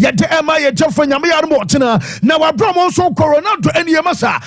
yɛde ɛma yɛgyefo nyame yare mo ɔtena na wabra mo nso Ronaldo ɛne yɛmasa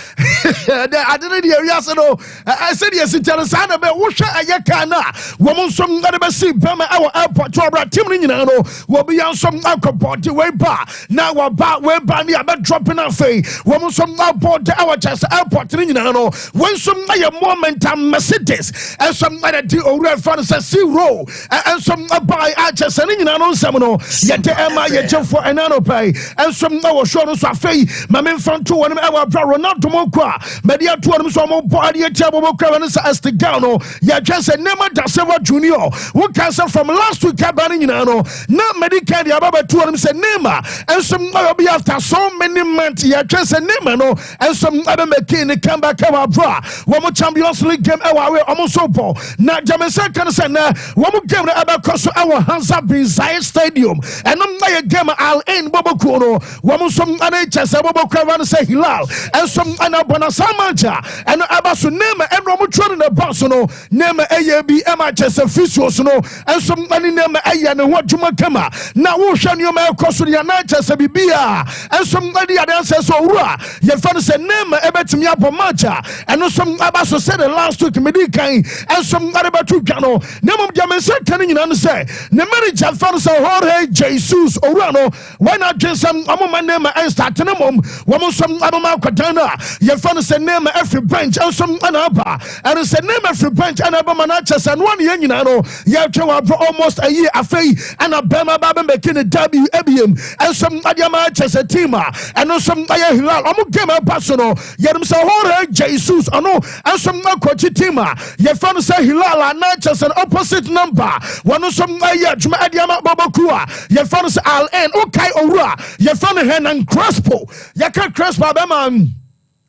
adene de awiase no sɛdeɛ sitɛre saa na bɛ wohwɛ ɛyɛ ka na wɔn nso ade bɛsi bɛma ɛwɔ airport wabra team no nyinaa no wɔbi ya nso akɔpɔte weba na weba ne abɛdrop na afei wɔn nso abɔde ɛwɔ kyɛsɛ airport no nyinaa no wɔn nso ayɛ momentum Mercedes ɛnso ayɛ di owurɛ fa no sɛ zero ɛnso abai akyɛsɛ ne nyinaa no nsɛm no yɛde ɛma yɛgyefo ɛna no pɛi ɛnso ɛwɔ show no so afei ma memfa nto wɔn ɛwɔ abra Ronaldo mo kɔ a mɛde ato wɔn so ɔmo bɔ adeɛ kyɛ bɔbɔ kura no sɛ Estegao no yɛtwɛ sɛ Neymar da Silva Junior woka sɛ from last week aba no nyinaa no na mɛde ka deɛ abɛbɛto wɔn sɛ Neymar ɛnso ɔbi after so many months yɛtwɛ sɛ Neymar no ɛnso ɛbɛmɛki ne comeback ɛwɔ abra wɔn Champions League game ɛwɔ awɛ ɔmo so bɔ na jamesa kan sɛ nɛ wɔn game no ɛbɛkɔ so ɛwɔ Hamza bin Zayed Stadium ɛnom na yɛ game Al Ain bɔbɔ kuo no wɔn nso ɛne kyɛ sɛ bɔbɔ kura no sɛ Hilal ɛnso ɛna bɔna Samanja ɛno ɛba so Neymar ɛna ɔmo twɛn ne ba so no Neymar ɛyɛ bi ɛma kyɛ sɛ physios no ɛnso ɛne Neymar ɛyɛ ne ho adwuma kama na wohwɛ nneɛma ɛkɔ so deɛ na kyɛ sɛ bibia ɛnso ɛde yɛde asɛ so owura yɛfa no sɛ Neymar ɛbɛtumi abɔ match ɛno nso ɛba so sɛ the last week medi kan ɛnso ɛde bɛto dwa no na mmom deɛ mensa ka no nyinaa no sɛ ne manager fa no sɛ Jorge Jesus owura no wɔn adwen sɛ ɔmo ma Neymar ɛnstart ne mom wɔn nso abɛma akɔdan no a yɛfa no sɛ Neymar ɛfiri bench ɛnso ɛna aba ɛno sɛ Neymar ɛfiri bench ɛna ɛbɛma no akyɛ sɛ noa ne yɛn nyinaa no yɛtwɛ wɔ abro almost a year afei ɛna bɛma ba bɛmɛki ne dabi ebiem ɛnso ɛde ama akyɛ sɛ team a ɛno nso ɛyɛ Hilal ɔmo game ɛba so no yɛnim sɛ Jorge Jesus ɔno ɛnso akɔkyi team a yɛfa no sɛ Hilal a na akyɛ sɛ opposite number wɔn nso ɛyɛ adwuma ɛde ama bɔbɔku a yɛfa no sɛ Al Ain okay owura yɛfa no Hernan Crespo yɛka Crespo abɛma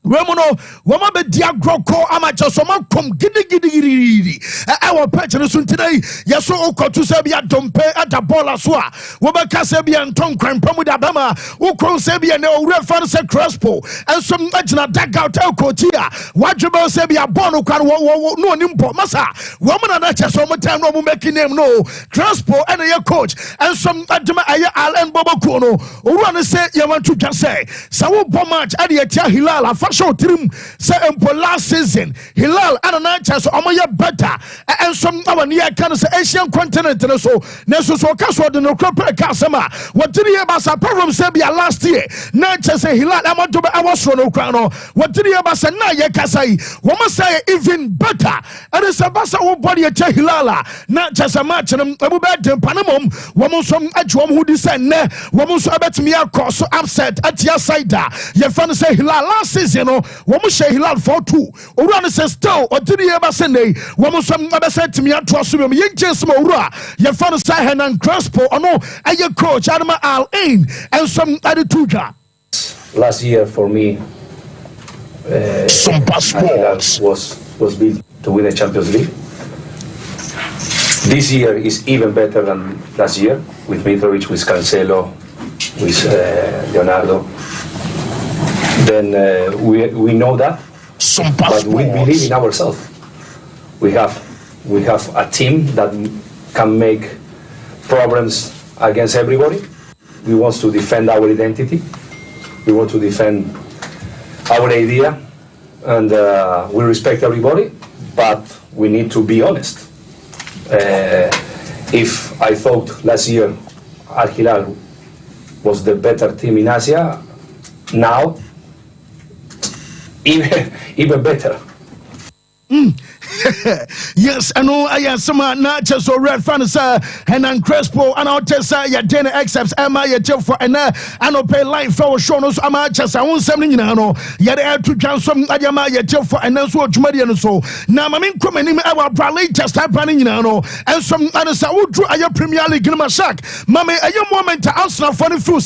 Remono, Wama be diagroko amateur soma kom gidi ɛwɔ patch no so today yeso okoto se bia dompe ada bola so a wobɛka se bia nton kranpamu da bama ukron se bia ne owura fa no se Crespo enso agina dugout ekoti a wadwebe se bia ball no kware wo no onim bɔ masa wɔn na kyɛ so mo time no mo make name no Crespo ene ye coach enso adwuma aye Allen Boboku no owura no se ye want to just say wo bɔ match ade atia Hilal afa show trim say empo last season Hilal anana chance omoye better enso awani ya kan say Asian continent no so ka so de no crop ka sema wotiri ye ba sa problem say bia last year na chance Hilal amodo be awosro no kra no wotiri ye ba sa na ye kasai wo mo say even better and say ba sa wo body ye Hilal na chance match no ebu be dem panemom wo mo so adwo mo hudi say ne wo mo so abetimi akọ so upset atia side ye fan say Hilal last season no wo mo share Hilal 4-2 owura no say still odiri ye ba say nei wo mo so abese timi ato so me ye nche mo owura ye fan say Hernan Crespo ono aye coach Adama Al Ain and some other two last year for me Sompa Sports was built to win the Champions League. This year is even better than last year with Mitrovic, with Cancelo, with Leonardo. Then we know that, but we believe in ourselves. We have a team that can make problems against everybody. We want to defend our identity. We want to defend our idea, and we respect everybody. But we need to be honest. If I thought last year Al Hilal was the better team in Asia, now even better. Yes, I know I am some not just so red fans, Hernan Crespo, and I'll tell you, dinner accepts Emma, your job for and I don't pay life for shows. I'm just I won't something, you know, yet I have to transform Ayama, your job for and that's what Marian so. Now, I mean, come in, I will probably just happening, you know, and some others I would do a Premier League in my shack. Mammy, a young moment to answer for the food,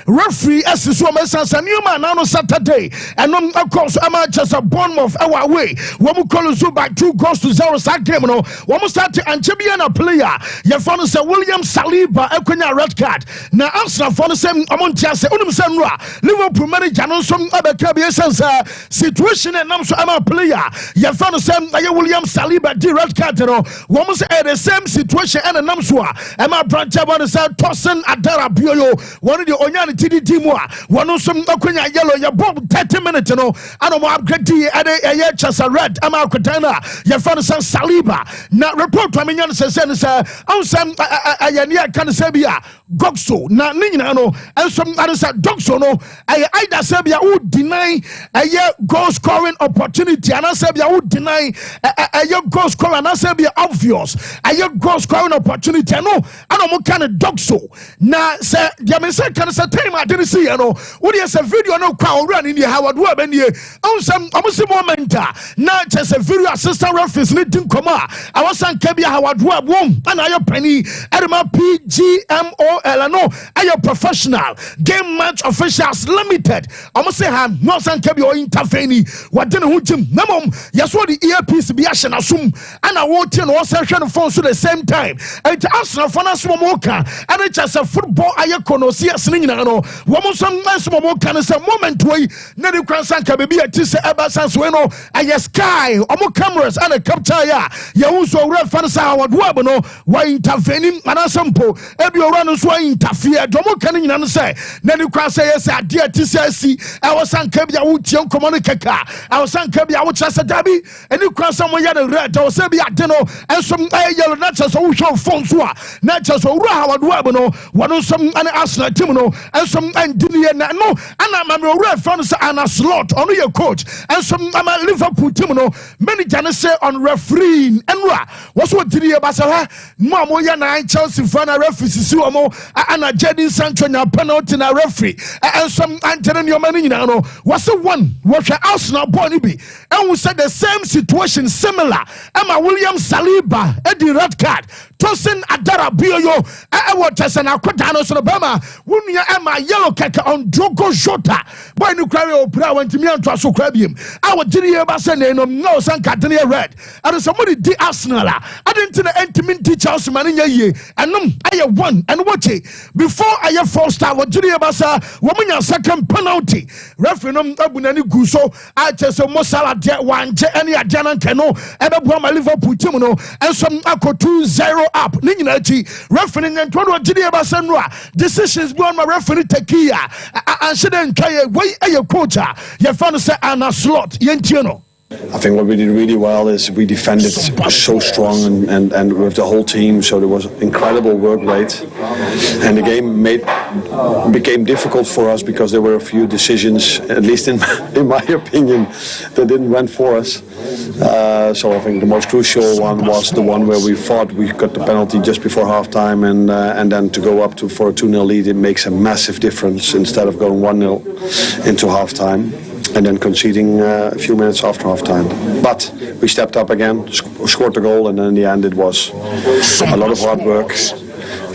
referee as the woman says a new man on Saturday, and of course, I'm just a Bournemouth our way. When we call us back to goes to 0 sa game no one start Anchebiana player your phone say William Saliba ekonya red card na Arsenal phone say amontia say unum say no Liverpool manager no so abeka be sense situation and nam so am player your phone say William Saliba di red card no one say the same situation and nam so am branch about say Tosin Adara Bioyo one the onyane TDT mu one so ekonya yellow your ball 30 minutes no and mo upgrade e chasa red am akotana your phone say Saliba na report to me nyan say ansam ayania kan say bia Gokso na ninyina no ensom arisa Gokso no either say bia who deny goal scoring opportunity and say bia who deny goal scoring and say bia obvious goal scoring opportunity no and mo kan Gokso na say dia me say kan say time I didn't see no wo dey say video no kwa owura ni Howard wo ba nie ansam amusi moment na just a video assistant referee ni din koma I was san kabia Howard wo bom and ayo penny edema PGMOL no ayo professional game match officials limited almost say ha no san kabia o intervene wadene hu jim namom yeso the earpiece bi ahye nasum and I want you no say hwe phone so the same time and Arsenal for na so mo ka and just a football ayo conociers ni nyina no wo mo so mo mo ka say moment wey na the crown san kabia bi ati say eba san so no ayo sky omo cameras and a capture ya so referee sa wadwo no wa intervene mana sampo ebi ora no so interfere domo kan nyina no say na ni kwa say yes ade ati say si e wosan ka bia wo tie nkomo no keka e wosan ka bia wo kyerese dabi eni kwa sam ya the red o say bia ade no ensom yellow na kyerese wo hwe phone so a na kyerese ora wadwo no wono som an Arsenal team no ensom andini na no ana ma me ora fan say ana slot ono ye coach ensom ama Liverpool team no manager ne say on referee enra was what did you basa mo ya na Chelsea fan referee sisi omo ana Jadon Sancho na penalty na referee and some antere no mani nyina no was one what Arsenal boy ni bi and we said the same situation similar Emma William Saliba edi red card Tosin Adara Bioyo what tesen akwada no so bama wunya Emma yellow keke on Drogo Jota boy no kware opra wantimi anto so kwa biem I what did you basa no sanka dene red and somebody di Arsenal I didn't know intimate teachers man ye and I one and watch it before I first star what Julia Basa woman second penalty referee no abunani guso I just Mosala de one any adjanan keno ebebu ma Liverpool team no and some ako 2-0 up nininachi referee and what Julia Basa no decisions born my referee takia and shouldn't kay way a coach your fan say ana slot yentino. I think what we did really well is we defended so strong and with the whole team, so there was incredible work rate, and the game became difficult for us because there were a few decisions, at least in my opinion, that didn't went for us. So I think the most crucial one was the one where we thought we got the penalty just before halftime, and then to go up for a 2-0 lead, it makes a massive difference instead of going 1-0 into halftime and then conceding a few minutes after halftime. But we stepped up again, scored the goal, and then in the end it was a lot of hard work.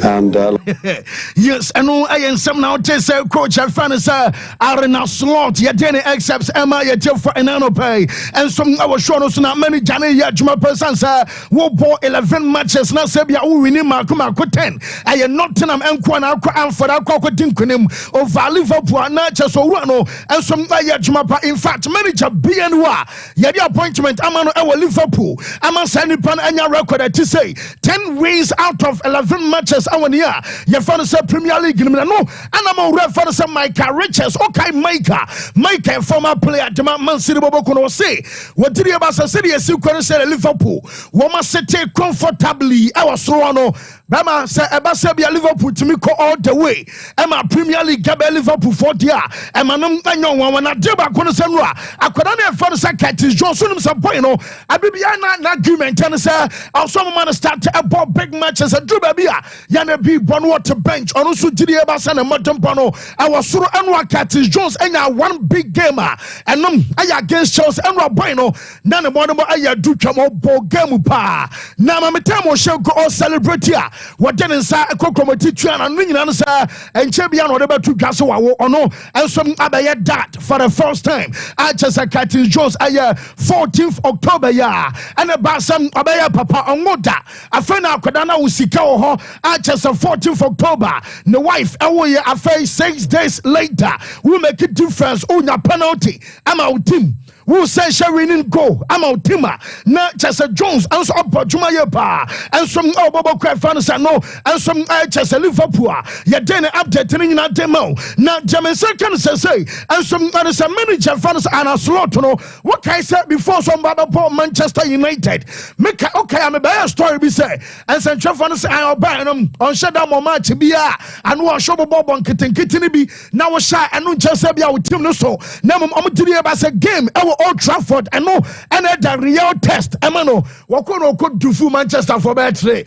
And yes, and I am some now just coach and fans arena slot ya dene accepts Emma ya for enano pay and some our show so not many jane ya juma persons wo ball 11 matches na sebia wo win makuma ko 10 I am not tenam enko na akwa amfora akwa dinkunim over Liverpool na cheso wo no and some ya juma pa in fact manager BNwa ya the appointment amano e Liverpool ama sani pan anya record to say 10 wins out of 11 matches awania your fan say Premier League no and I'm a fan say Michael Richards okay Micah former player Dema Man City Boboko no say what did you about say you can say Liverpool we must sit comfortably our so no Bama say Ebasabia Liverpool to me go all the way Emma Premier League gabe Liverpool 40 Emma no anyo wan na deba kono say no akoda na fan say Curtis Johnson some point no abibia na argument and say also man start to about big matches and do baby yana be born water bench on so did you about na modern pano our soro anwa Curtis Jones enya one big gamer and aya against Chelsea and boy no na ne mo aya do twam ball game pa na ma metam o sheko all celebrate here what didn't say a cocomotian and ringing answer and champion whatever to Gasso or no and some other that for the first time. I just a Cathy Jones a 14th October and about some Abaya Papa on Moda. A friend of Kodana Usika I just a 14th October. The wife away a face 6 days later. We make a difference on your penalty. I'm out team. Who say Sharin go? I'm out Tima. Not just a Jones and some Juma and some Bobo Craft fans no and some just a Liverpool. Yet then updating in a demo. Not German second say and some others a manager fans and a slot. No, what I said before some Baba Manchester United. Make okay, I'm a better story be say and some fans are buying them on shutdown match be and one show Bob on Kitty be now shy and no just be our team no so. Now I'm to about a game. Old Trafford and no and the real test emano wakono could do for Manchester for battery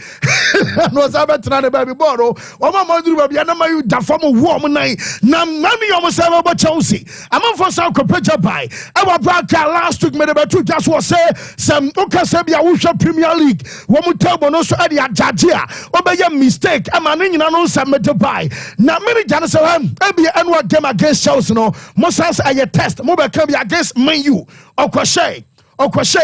no sabatina baby boro o mama do baby na mayu da form warm nine na mami almost about Chelsea I'm for South Kopeja by our broadcast last week made about two just was say some Okasabia Usha Premier League womu table no so adi ajajia obey mistake amani nyina no submit by na many Jansalam ebi annual game against Chelsea no Moses aye test mo be can be against Man U Okwashe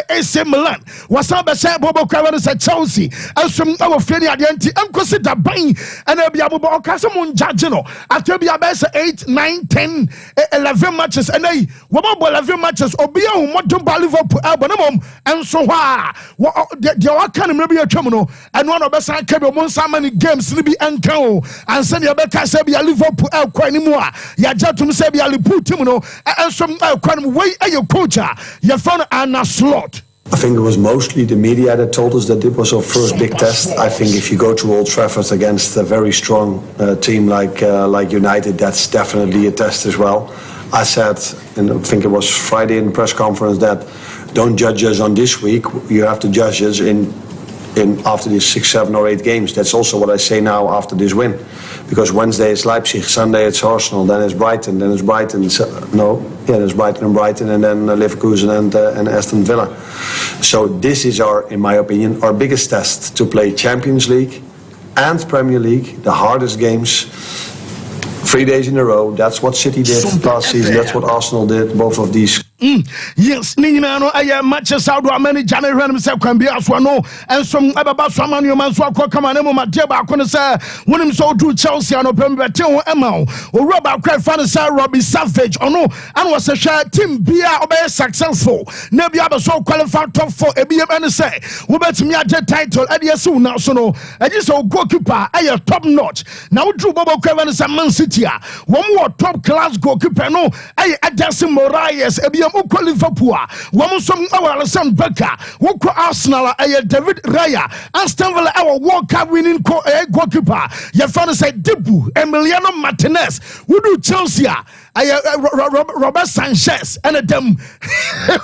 AC Milan was up a say Bobo Cavani said Chelsea and some our Feni identity and consider buying and be able to Casamon Jajino after be a best 8, 9, 10, 11 matches and they were 11 matches or be on what to Liverpool album and so the can maybe a terminal and one of us I came on so many games to be uncle and send your back say be a Liverpool quite anymore. Ya Jatum say be a Liverpool terminal and some way a your coach your phone and slot. I think it was mostly the media that told us that it was our first big test. I think if you go to Old Trafford against a very strong team like United, that's definitely a test as well. I said, and I think it was Friday in the press conference, that don't judge us on this week. You have to judge us in after these 6, 7 or 8 games. That's also what I say now after this win, because Wednesday it's Leipzig, Sunday it's Arsenal, then it's Brighton, then it's Brighton. There's Brighton, and then Leverkusen and Aston Villa. So this is in my opinion, our biggest test to play Champions League and Premier League, the hardest games. 3 days in a row. That's what City did last season. That's what Arsenal did. Both of these. Yes, Nino, I am matches out of many January himself can be as one, and some about some man, your man's walk, come on, my dear Bakona, sir, when him so to Chelsea and open Betel Emma, or Robert Craig Fantasy, Robbie Savage, or no, and was a share team be successful. Never ever so qualified top 4 a BM and say, we bet me at the title at the soon now, so no, I just so goalkeeper, I am top notch. Now, Drew Bobo Craven is a Man City, one more top class goalkeeper, no, I adjusting Moraes, a BM. Liverpool, one some our Alexander Becker, Woko Arsenal, David Raya, Aston Villa, our World Cup winning goalkeeper. Your father said Dibu, Emiliano Martinez, who do Chelsea. Robert Sanchez and them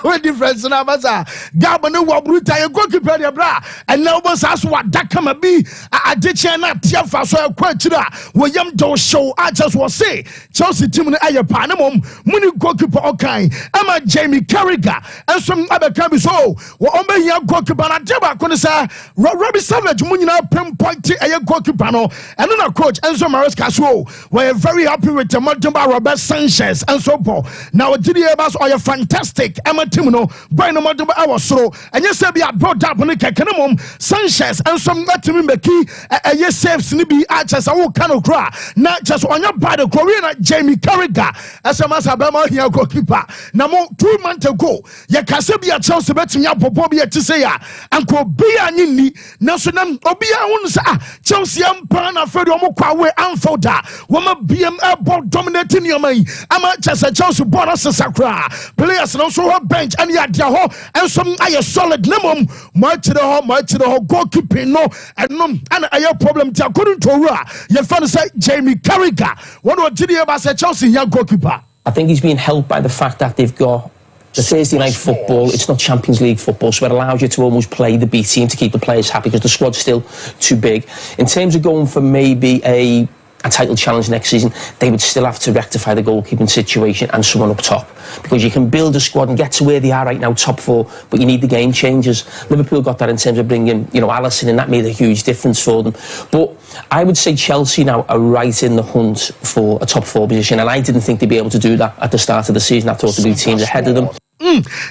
what difference in Amaza Gabano Wabruta goalkeeper bra and now was asked what that can be a ditchana Tiafa so quenchra William Do show I just was say Chelsea team in a Panamum Muni goalkeeper okay Emma Jamie Carragher and some other cabins so what on be young goalkeeper and Jaba Conisa Robbie Savage Munina pinpoint a goalkeeper no and then a coach Enzo Maresca so we're very happy with the Montemba Robert Sanchez and so forth. Now, GDA are fantastic. Emma Timino, Brian Moduba, our so, and yes, I brought up on the Cacanum, Sanchez, and some Latin Becky, and yes, saves Nibi Archers, I will kind of cry. Not just on your body, Korean Jamie Carragher, as a Masabama here goalkeeper. Now, 2 months ago, Yakasabia Chelsea betting up for Bobby to say, Uncle Bia Nini, National Obia, Chelsea, and Pana Fedomo Kwawe, Anfoda, Woman BM ball dominating your mind. I'm just a Chelsea bonus Sakra. Players and also her bench and yet and some are solid minimum. Much to the whole goalkeeping no and I problem to according to your fan say Jamie Carragher. What did you about Chelsea young goalkeeper? I think he's being helped by the fact that they've got the Thursday night football. It's not Champions League football, so it allows you to almost play the B team to keep the players happy because the squad's still too big. In terms of going for maybe a a title challenge next season, they would still have to rectify the goalkeeping situation and someone up top. Because you can build a squad and get to where they are right now, top 4, but you need the game changers. Liverpool got that in terms of bringing, Alisson, and that made a huge difference for them. But I would say Chelsea now are right in the hunt for a top 4 position, and I didn't think they'd be able to do that at the start of the season. I thought there'd be teams ahead of them.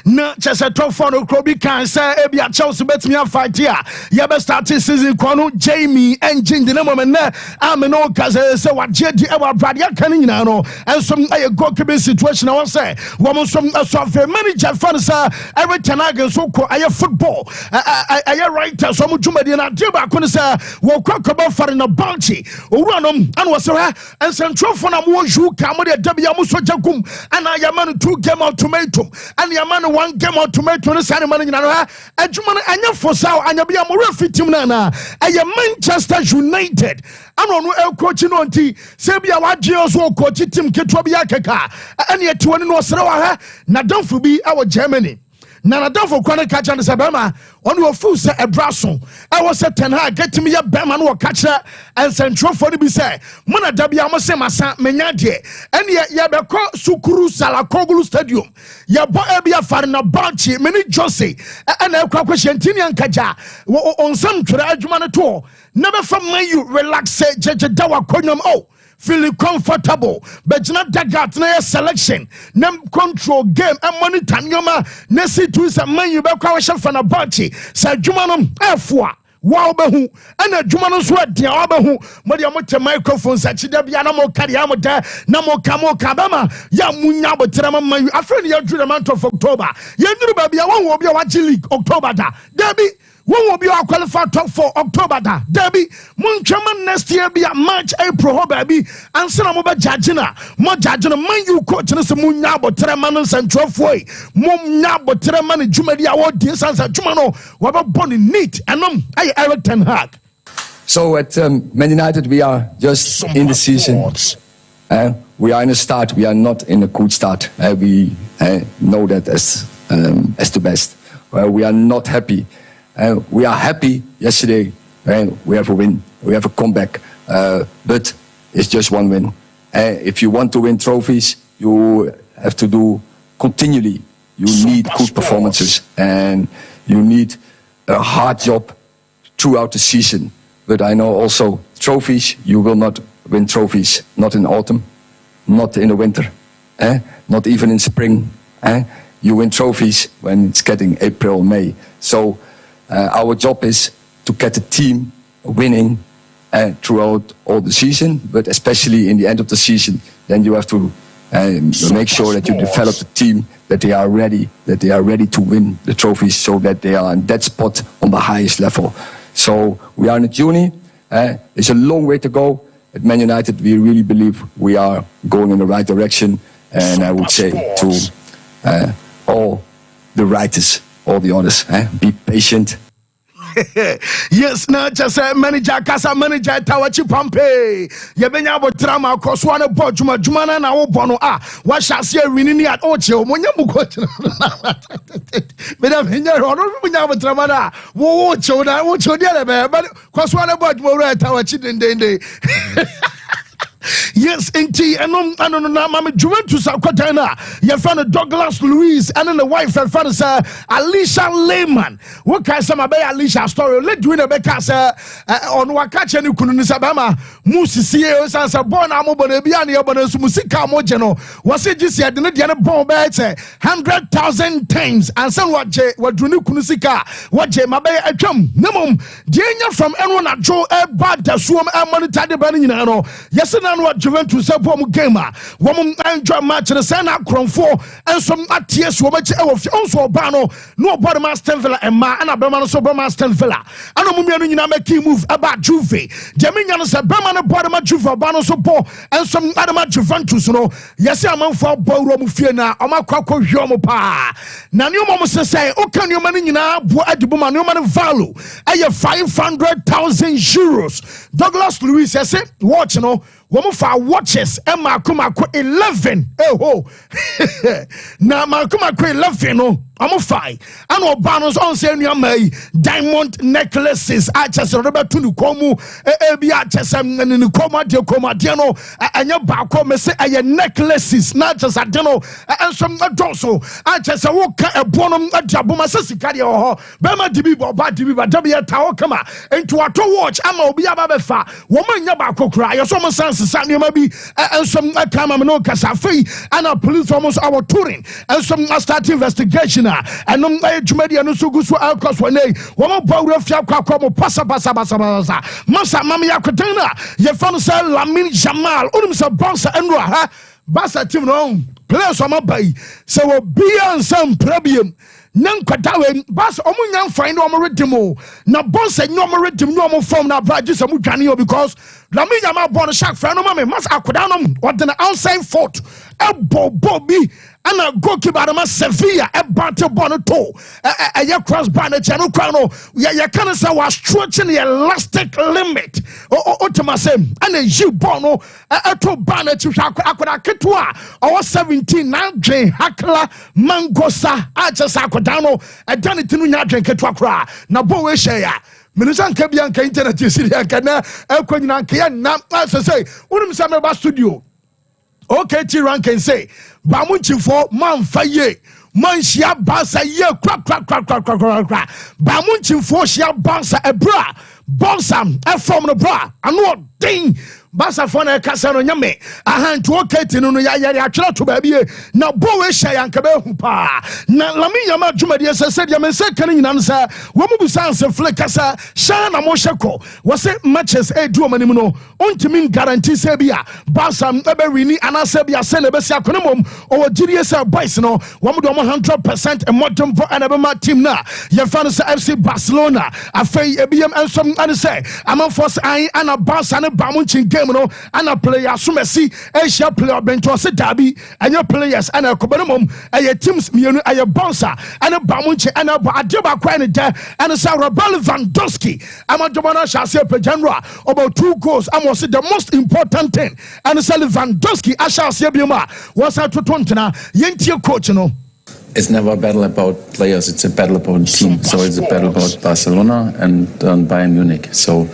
Na just a top 4 Krobi can say Ebia Chelsea bet me a fight here. You better start this season Kwano Jamie engine the moment there. I'm no cause say what JD our brother can no and some goalkeeping situation I was say woman some manager fans every time against so I football I writer some jumadi na deba ko say wo kwakaba for na bounty owuranom and was and central for na mo ju ka mo de dabia mo so jagum and I am 2 game ultimatum and your man 1 game or tomato no sane man nyina adwuma anya fosaw anya bia mo refitim na Manchester United ano no el coach no nti se bia wagye so coach team ketwa bia keka ane etiwani no sere wa ha na danfo bi awo Germany na danfo kwane ka cha se bema on wo fu se ebraso I was a ten ha get me ya bema no ka cha and central for be say mona da bia mo se masa menya de ane ya be ko Sukuru Salakoglu Stadium ya bo ebia fare na banchi meni Jose ana kwa kwashentini ankaja on sam twere adwuma ne to never from you relax jeje dawa konyom feeling comfortable but not that na selection nem control game and monitor nyoma na see to some man you be kwa for na banchi sa adwuma no afua wow behu and adwuma no so dia obehu mo de mo te microphone sa chida bia na mo kare am da na mo kamo kabama ya munya botere man you afre ya dru the month of October ya dru ba bia won wo bia wa league October da debi won wo bia qualify top 4 October da debi mun twema next year bia March April ho ba bi anse na mo ba judge na mo judge na man you coach na se munya botere man central foi mo nya botere man dwumadi a wo die sansa dwuma no wo ba born neat enom ay Eric Ten Hag. So at Man United we are just in the season. We are in a start. We are not in a good start. We know that as the best. We are not happy. We are happy yesterday. We have a win. We have a comeback. But it's just 1 win. If you want to win trophies, you have to do continually. You need good performances and you need a hard job throughout the season. But I know also trophies, you will not win trophies. Not in autumn, not in the winter, not even in spring. You win trophies when it's getting April, May. So our job is to get the team winning throughout all the season, but especially in the end of the season. Then you have to make sure that you develop the team, that they are ready to win the trophies, so that they are in that spot on the highest level. So we are in a journey. It's a long way to go. At Man United, we really believe we are going in the right direction. And I would say to all the writers, all the others, be patient. Yes, na just manager kasa manager tawachi pampe yebenya botrama koswana bojuma jumana na wo bono wa shase winini at oche omonya mukoche beda menya ono munya botrama na wo oche na wo oche dia le be koswana bojuma ro tawachi dendende. Yes, indeed. And no, Mama Juventus akwata na your friend Douglas Luiz and the wife and friend Alicia Lehman. What can some about Alicia story? Let you in a bekas on Wakacha ni kunu nisabama musi siye sansa born amobone biani obone musika mojeno was it just ya didn't get a bomb 100,000 times and some what dunu kunusika what je mabe atwam nemum dienya from anyone at Joe bad the swum and monitor the banning no yes and what Juventus said for Mugema woman enjoy match the Sana Cronfo and some ats woman also bano no body master Villa and ma and Abemano so Master Villa and no make key move about Juve Jamian said Bemana body ma Juve bano so po and some other match Juventus no yes I'm on for Boro Fiena or my Quaco Yomo pa Nanu Momo say o can you money na bo adibuma no man value a 500,000 euros Douglas Luiz says watch no woman for watches and Makuma 11 na Makuma 11 no I'm fine. And no banners on saying you may diamond necklaces. I just remember to Nukomu, Ebia Chesam and Nukoma Diano, and your bako may say a necklaces, not just I don't know, and some dorsal. I just a walk a bonum a jabuma sissicadi or Bema Dibiba Badiba W Tawakama, and to a to watch. I'm a Biabafa, woman Yabako cry, or some sense, Sunday maybe, and some Kamano Casafi, and a police almost our touring, and some start investigation. And no media no so good so alcos one day. One power of Yakwamo Pasa Masa Mamia Kotana, Yafan Sal Lamin Jamal, Unimsa Bonsa and Raha, Basa Timon, players on my bay, so be on some premium. Nan kwatawe bas omunyan find omoredimo na boss enyomoredim no omo form na braje samu dwane because na me nyama born shark fan no me mas akoda no odena outside fort ebobo bi ana goalkeeper na Sevilla ebate born to eye cross bar na channel crown no ya kan say was stretching the elastic limit o temasem ana yi born no to bar na chihwa akoda ketwa o 17 na dwen hakla mangosa achesa akoda no edane tinu nya dwen ketwa kra na bo we share Minister Kabian internet Syria kana ekwanyina nke na say unim say me ba studio okay ti rank can say ba munchifo man faye man shia bansa ye kra ba munchifo shia bansa ebra bonsam e form no bra ano ding basa fona e kasa no nyame ahantu okay ti no ya yare atwere to ba bie na bo we hya yanka ba hu pa na lami nyama dwumade se dia men se kan nyina sa wo mu busanse fle kasa sha na mo hyeko wo se matches e du omanim no ontimi guarantee se bia basa e be wini anase bia se na be sia konomom o gire se boys no wo mu do 100% e modern for anabema team na ye fan se FC Barcelona afei ebiem ensom ane se amanfo se an ana basa ne ba mu chin no ana players sumesi Asia player bento se dabi anya players ana kobanum aye teams mienu aye bonsa ana bamunche ana ba adeba kwa ne da ana sa Robert Lewandowski ama jomana shase pe general about 2 goals am say the most important thing ana sa Lewandowski ashase bioma was at tontena yentie coach no. It's never a battle about players, it's a battle about team. So it's a battle about Barcelona and Bayern Munich. So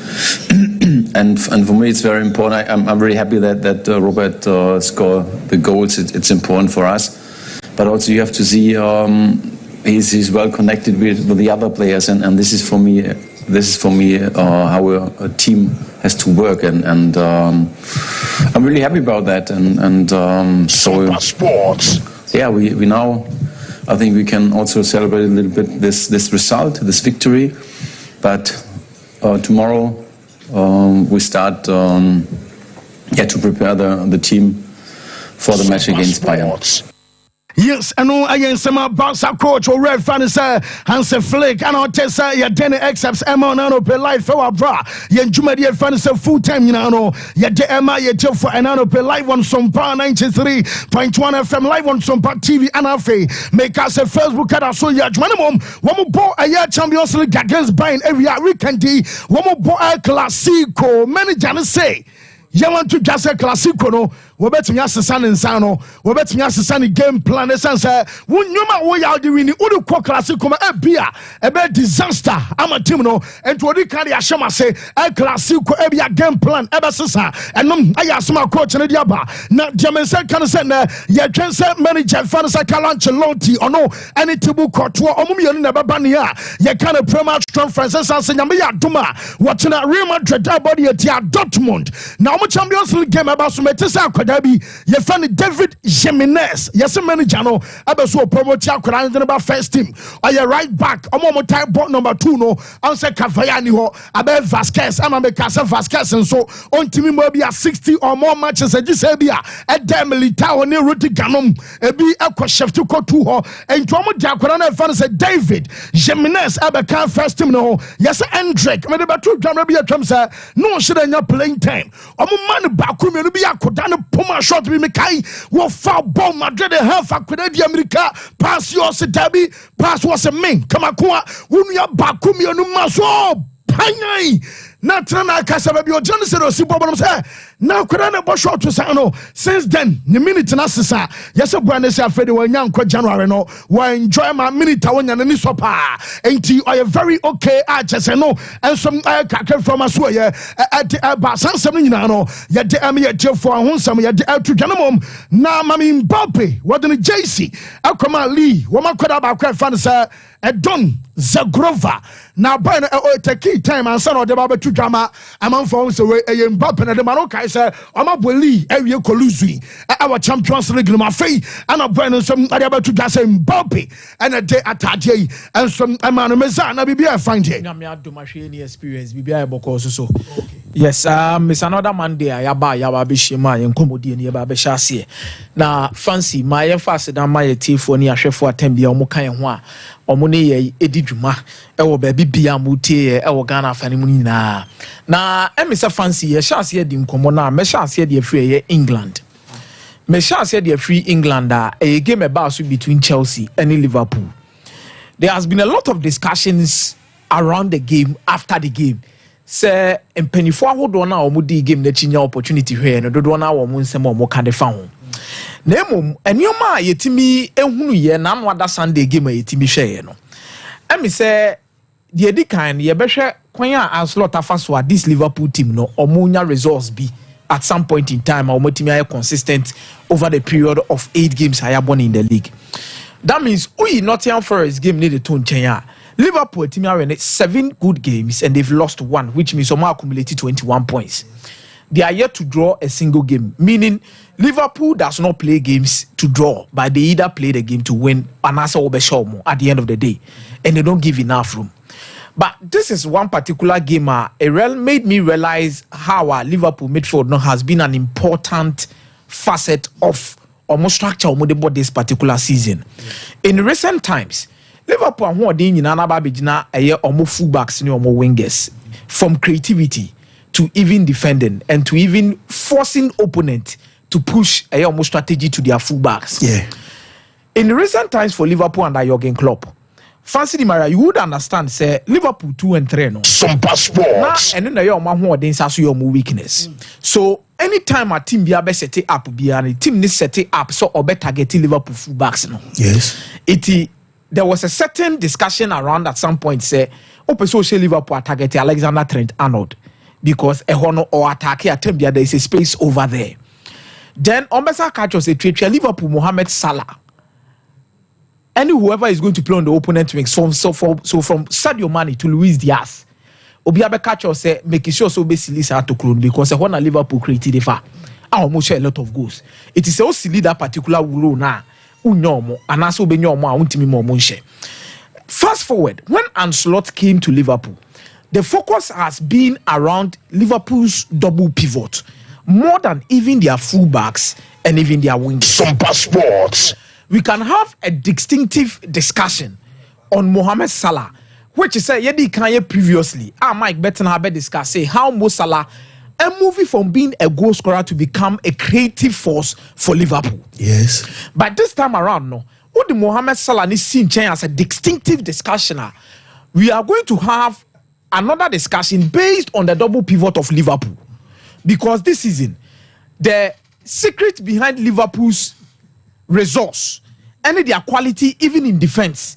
and for me it's very important. I'm very happy that Robert scored the goals. It's important for us. But also you have to see he's well connected with the other players, and this is for me how a team has to work, and I'm really happy about that. And so yeah, we now. I think we can also celebrate a little bit this result, this victory. But tomorrow we start to prepare the team for the match against Bayern. Yes, I know I am some Barca coach or red fan say Hanse Flick and I'll tell say ya den accepts Emma no pe live for bra ya Juma dia fan say full time you know ya de Emma ya tell for an pe live on Sompa 93.1 FM live on Sompa TV and afi make us a Facebook at so ya Juma mom one more a year Champions League against Bayern every weekend one more boy Clasico manager say you want to just a Clasico no we bet me asesa ne nsan no we bet me asesa ne game plan e sense wonyoma wo ya de wini udu kwa Clasico ma ebia ebe disaster ama team no ento odi kan ya hyema se Clasico ebia game plan ebe sesa enom aya asoma coach ne dia ba na diamense kan se na ye twense manager fan sa Ancelotti ono any tibu koto omumiyanu na baba ne a ye kan Premier Conference sense nyame ya doma watching Real Madrid body at Dortmund na omo Champions League game eba so metesa Dabi, ye fan David Jimenez, yes, manager no, abeso promote akora ne first team. Or ye right back, omo type bot number 2 no, answer Cavani ho, abe Vasquez, ama me kasa Vasquez and so on team mo be 60 or more matches e say bia e dem Militao ne Rudy Ganom e bi akwa shift ko 2 ho, and to omo di akora na fan say David Jimenez abe kan first team no, yes Hendrick, me de batu dwam be atwam say no should anya playing time. Omo man baako me no bi akoda ne Puma shot be Mikai, what foul bomb Madrid half a Canadian America, pass yours a Debbie, pass was a main, Kamakua, Wunya Bakumi, no Maso, Panay, Natrana Casababi, or Johnson or Super, now Kurana Bosho to Sano. Since then, the minute Nasisa, yes, a brand is afraid when young January no, why enjoy my minute Tawan and Nisopa. Ain't you are very okay at Chesano and some cacker from us where at Basan Saminano, yet the Ami at for Honsam, yet to Janamum, now Mammy Mbappe, what in the JC, Akoma Lee, Woman could have a fan, sir, at Don Zagrova. Now, by the key time and son of the Baba to drama, among phones away a Mbappe and the Maroka, sir, Amabuli, Area Colusi, our Champions League, my fee, and a brand some other to gas Mbappe, and a day at Taji, and some Amanamazana, be a find it. I'm not doing my experience, be able to so. Yes, Miss another Monday, I buy Yababishima and Comodi and Yababashasi. Now, fancy my emphasis than my tea for near chef for Tembi or Mokai or Moni Edijuma, our baby Biamuti, our Ghana Fanimina. Now, Mr. Fancy, a chance here in Comona, Mesha said the free England. Mesha said the free England, a game about between Chelsea and Liverpool. There has been a lot of discussions around the game after the game. Say mpanifo ahodo na omudi game na chinya opportunity hwe no dodo na wo nsem omo ka de fa ho na emom enioma yetimi ehunu ye na no ada Sunday game yetimi hwe no emi say the edikan ye behwe kwan a Anslot afaso this Liverpool team no omo nya results bi at some point in time omo timi ay consistent over the period of 8 games higher born in the league. That means we Nottingham Forest game need to Chenya. Liverpool team are in 7 good games and they've lost 1, which means some accumulated 21 points. They are yet to draw a single game, meaning Liverpool does not play games to draw, but they either play the game to win and answer Obeshomo at the end of the day, and they don't give enough room. But this is one particular game made me realize how our Liverpool midfield has been an important facet of almost structure of this particular season. In recent times, Liverpool who are doing in Anababijina a year or more fullbacks or more wingers, from creativity to even defending and to even forcing opponent to push a year more strategy to their fullbacks. Yeah. In recent times for Liverpool under Jurgen Klopp, Fancy Mara, you would understand, say Liverpool 2 and 3 no. Sompa Sports. And then your man who are your weakness. So anytime a team be able set it up, be a team needs set it up so or better get Liverpool fullbacks no. Yes. There was a certain discussion around at some point say open social Liverpool target Alexander Trent-Arnold because a honor or attack attempt there is a space over there. Then Ombesa catches a trade Liverpool Mohamed Salah. And whoever is going to play on the opponent wing, so from Sadio Mane to Luis Diaz, Obiabe catcher say make sure so basically to clone because when Liverpool created the far, I almost share a lot of goals. It is so silly that particular rule now. Fast forward, when Anslot came to Liverpool, the focus has been around Liverpool's double pivot more than even their fullbacks and even their wings. Sompa Sports. We can have a distinctive discussion on Mohamed Salah, which is previously. Mike Betten have discussed say how Mo Salah moving from being a goal scorer to become a creative force for Liverpool. Yes. But this time around, no, what the Mohamed Salah is seen as a distinctive discussion. We are going to have another discussion based on the double pivot of Liverpool. Because this season, the secret behind Liverpool's resource and their quality, even in defense,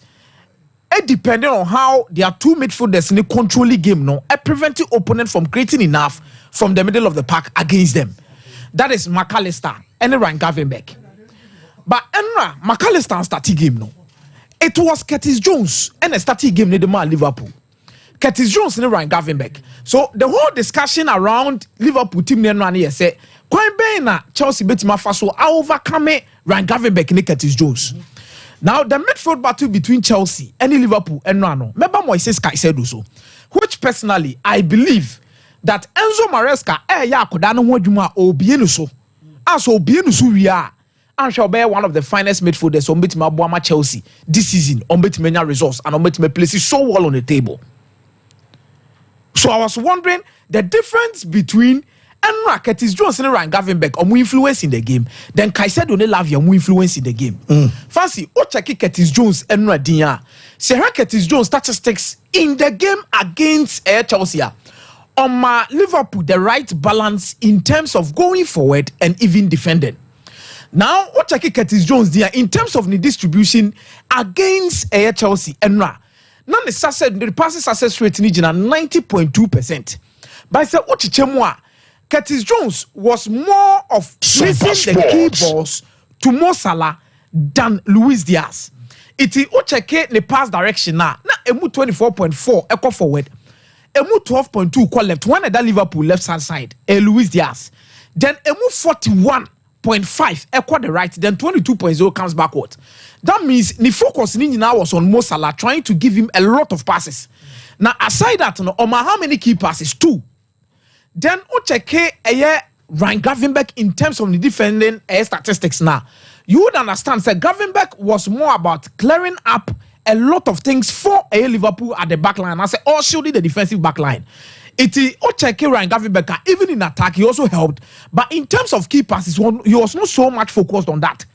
it depending on how their 2 midfielders in the controlling game, no, preventing opponent from creating enough from the middle of the park against them. That is McAllister and Ryan Gravenberch. But Enra McAllister starting game, no, it was Curtis Jones and a starting game near the man Liverpool. Curtis Jones and Ryan Gravenberch. So the whole discussion around Liverpool team near say, Coin Bayna Chelsea betima faso overcome Ryan Gravenberch and Curtis Jones. Now the midfield battle between Chelsea and Liverpool and Rano. Remember Moises Caicedo so, which personally I believe that Enzo Maresca ya kodano wadwuma obienu so. Aso obienu so we are. And shall be one of the finest midfielders on betima boama Chelsea this season on betima results and on betima places so well on the table. So I was wondering the difference between Enra Curtis Jones and Ryan Gravenberch or more influence in the game. Then Caicedo ne Lavia more influence in the game. Fancy o check Curtis Jones and Enra Dinya. Say Curtis Jones statistics in the game against Chelsea. on Liverpool the right balance in terms of going forward and even defending. Now, what Curtis Jones there in terms of the distribution against Chelsea and now the passing success rate is 90.2%. But I said, what Curtis Jones was more of placing the key balls to Mo Salah than Luis Diaz. It is check the pass direction now. Now, emu 24.4 echo forward, emu 12.2 equal left. One at that Liverpool left hand side, Luis Diaz. Then emu 41.5 echo the right. Then 22.0 comes backward. That means the focus now was on Mo Salah, trying to give him a lot of passes. Now, aside that, how many key passes? 2. Then check Ryan Gravenberch in terms of the defending statistics now. You would understand that Gravenberch was more about clearing up a lot of things for Liverpool at the back line. I said, shielding the defensive back line. It is Ryan Gravenberch, even in attack, he also helped. But in terms of key passes, he was not so much focused on that.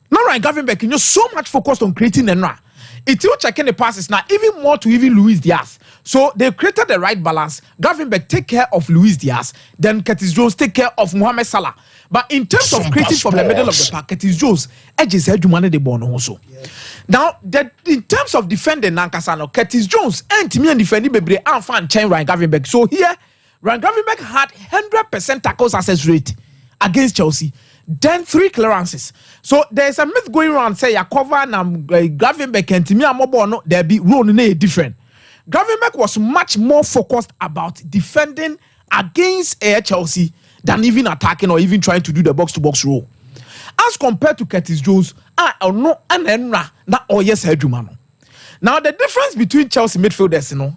Now Ryan Gravenberch, so much focused on creating the run. It's you checking the passes now, even more to even Luis Diaz. So they created the right balance. Gravenberch take care of Luis Diaz, then Curtis Jones take care of Mohamed Salah. But in terms of creating from the middle of the park, Curtis Jones edges head to manage the ball also. Now, in terms of defending Nankasano, Curtis Jones and me and defending Bebre and fan chain Ryan Gravenberch. So here, Ryan Gravenberch had 100% tackle success rate against Chelsea. Then 3 clearances. So there's a myth going around say ya cover and Gravenberch and Timmy Amobo there be role different. Gravenberch was much more focused about defending against Chelsea than even attacking or even trying to do the box to box role. As compared to Curtis Jones, now the difference between Chelsea midfielders and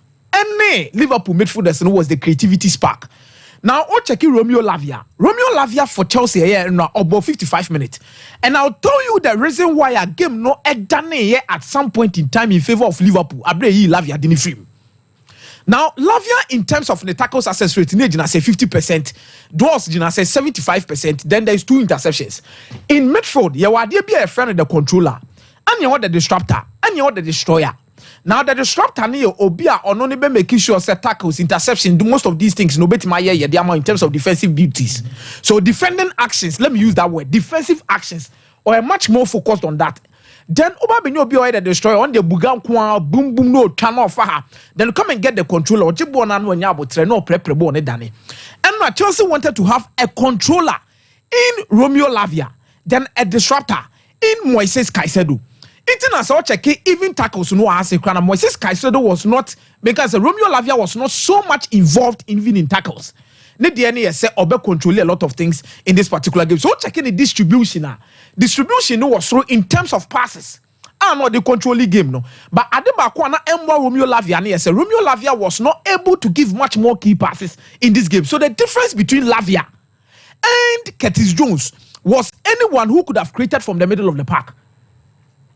Liverpool midfielders was the creativity spark. Now, checking Romeo Lavia for Chelsea here about 55 minutes. And I'll tell you the reason why a game no done here at some point in time in favor of Liverpool. Lavia didn't film. Now, Lavia in terms of the tackle success rate, I say 50%, draws, I say 75%, then there's 2 interceptions. In midfield, you are be a friend of the controller, and you are the disruptor, and you are the destroyer. Now the disruptor Obia or no be making sure set tackles, interception, do most of these things no better my in terms of defensive duties. So defending actions, let me use that word, defensive actions, or much more focused on that. Then Oba Benyo be the destroyer on the Bugam boom boom no turn off her. Then come and get the controller. Jibon and when yabo treno prepare dani. And Chelsea wanted to have a controller in Romeo Lavia, then a disruptor in Moises Caicedo. It is also check even tackles no as a crown. Moises Caicedo was not because Romeo Lavia was not so much involved even in tackles. The DNA say Obe control a lot of things in this particular game. So checking the distribution. Distribution was through in terms of passes. Not the controlling game no. But at the back corner, Romeo Lavia say Romeo Lavia was not able to give much more key passes in this game. So the difference between Lavia and Curtis Jones was anyone who could have created from the middle of the park.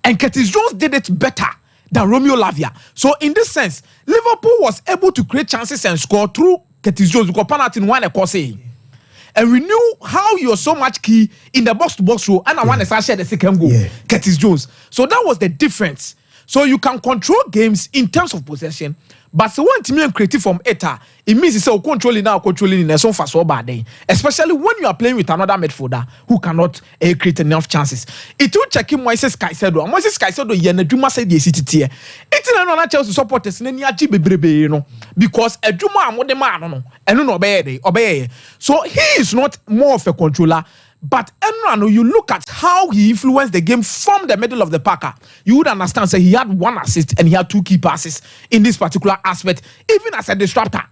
And Curtis Jones did it better than Romeo Lavia. So in this sense, Liverpool was able to create chances and score through Curtis Jones because penalty one a course. And we knew how you're so much key in the box to box role. And I want to share the second goal, Curtis Jones. So that was the difference. So you can control games in terms of possession, but so one team and creative from ETA, it means it's controlling now, controlling in a so fast so bad day. Especially when you are playing with another midfielder who cannot create enough chances. It will check him Moises Caicedo. Moises Caicedo yene Juma said the city tier. It's not Chelsea supporters in any because a Juma among and no obey. So he is not more of a controller. But you look at how he influenced the game from the middle of the park, you would understand. So he had 1 assist and he had 2 key passes in this particular aspect, even as a disruptor.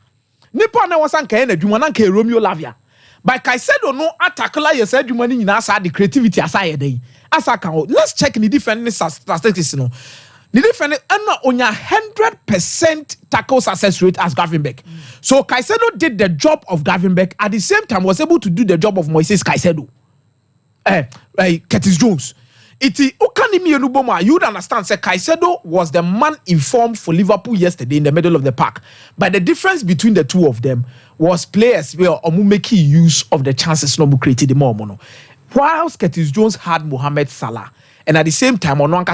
Nippon was Jumananke Romeo Lavia. But Caicedo no attacker you said Jumani in aside the creativity aside day. Let's check the defending statistics. The defending on 100% tackle success rate as Gravenberch. So Caicedo did the job of Gravenberch at the same time was able to do the job of Moises Caicedo. Curtis Jones. You would understand say Caicedo was the man informed for Liverpool yesterday in the middle of the park. But the difference between the two of them was players were making use of the chances not created the more. Whilst Curtis Jones had Mohamed Salah. And at the same time, on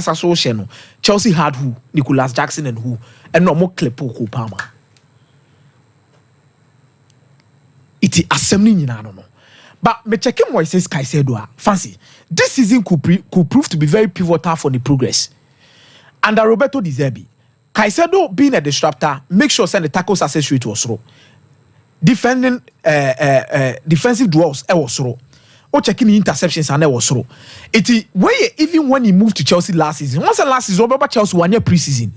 Chelsea had who? Nicholas Jackson and who? And no more Klepo Palmer. Iti assembly nyina no. But me checking Moises Caicedo, fancy. This season could prove to be very pivotal for the progress. Under Roberto De Zerbi, Caicedo being a disruptor, make sure send the tackle success rate was low. Defending defensive duels was low. Or checking the interceptions and was low. Even when he moved to Chelsea last season, once the last season, remember Chelsea 1 year preseason.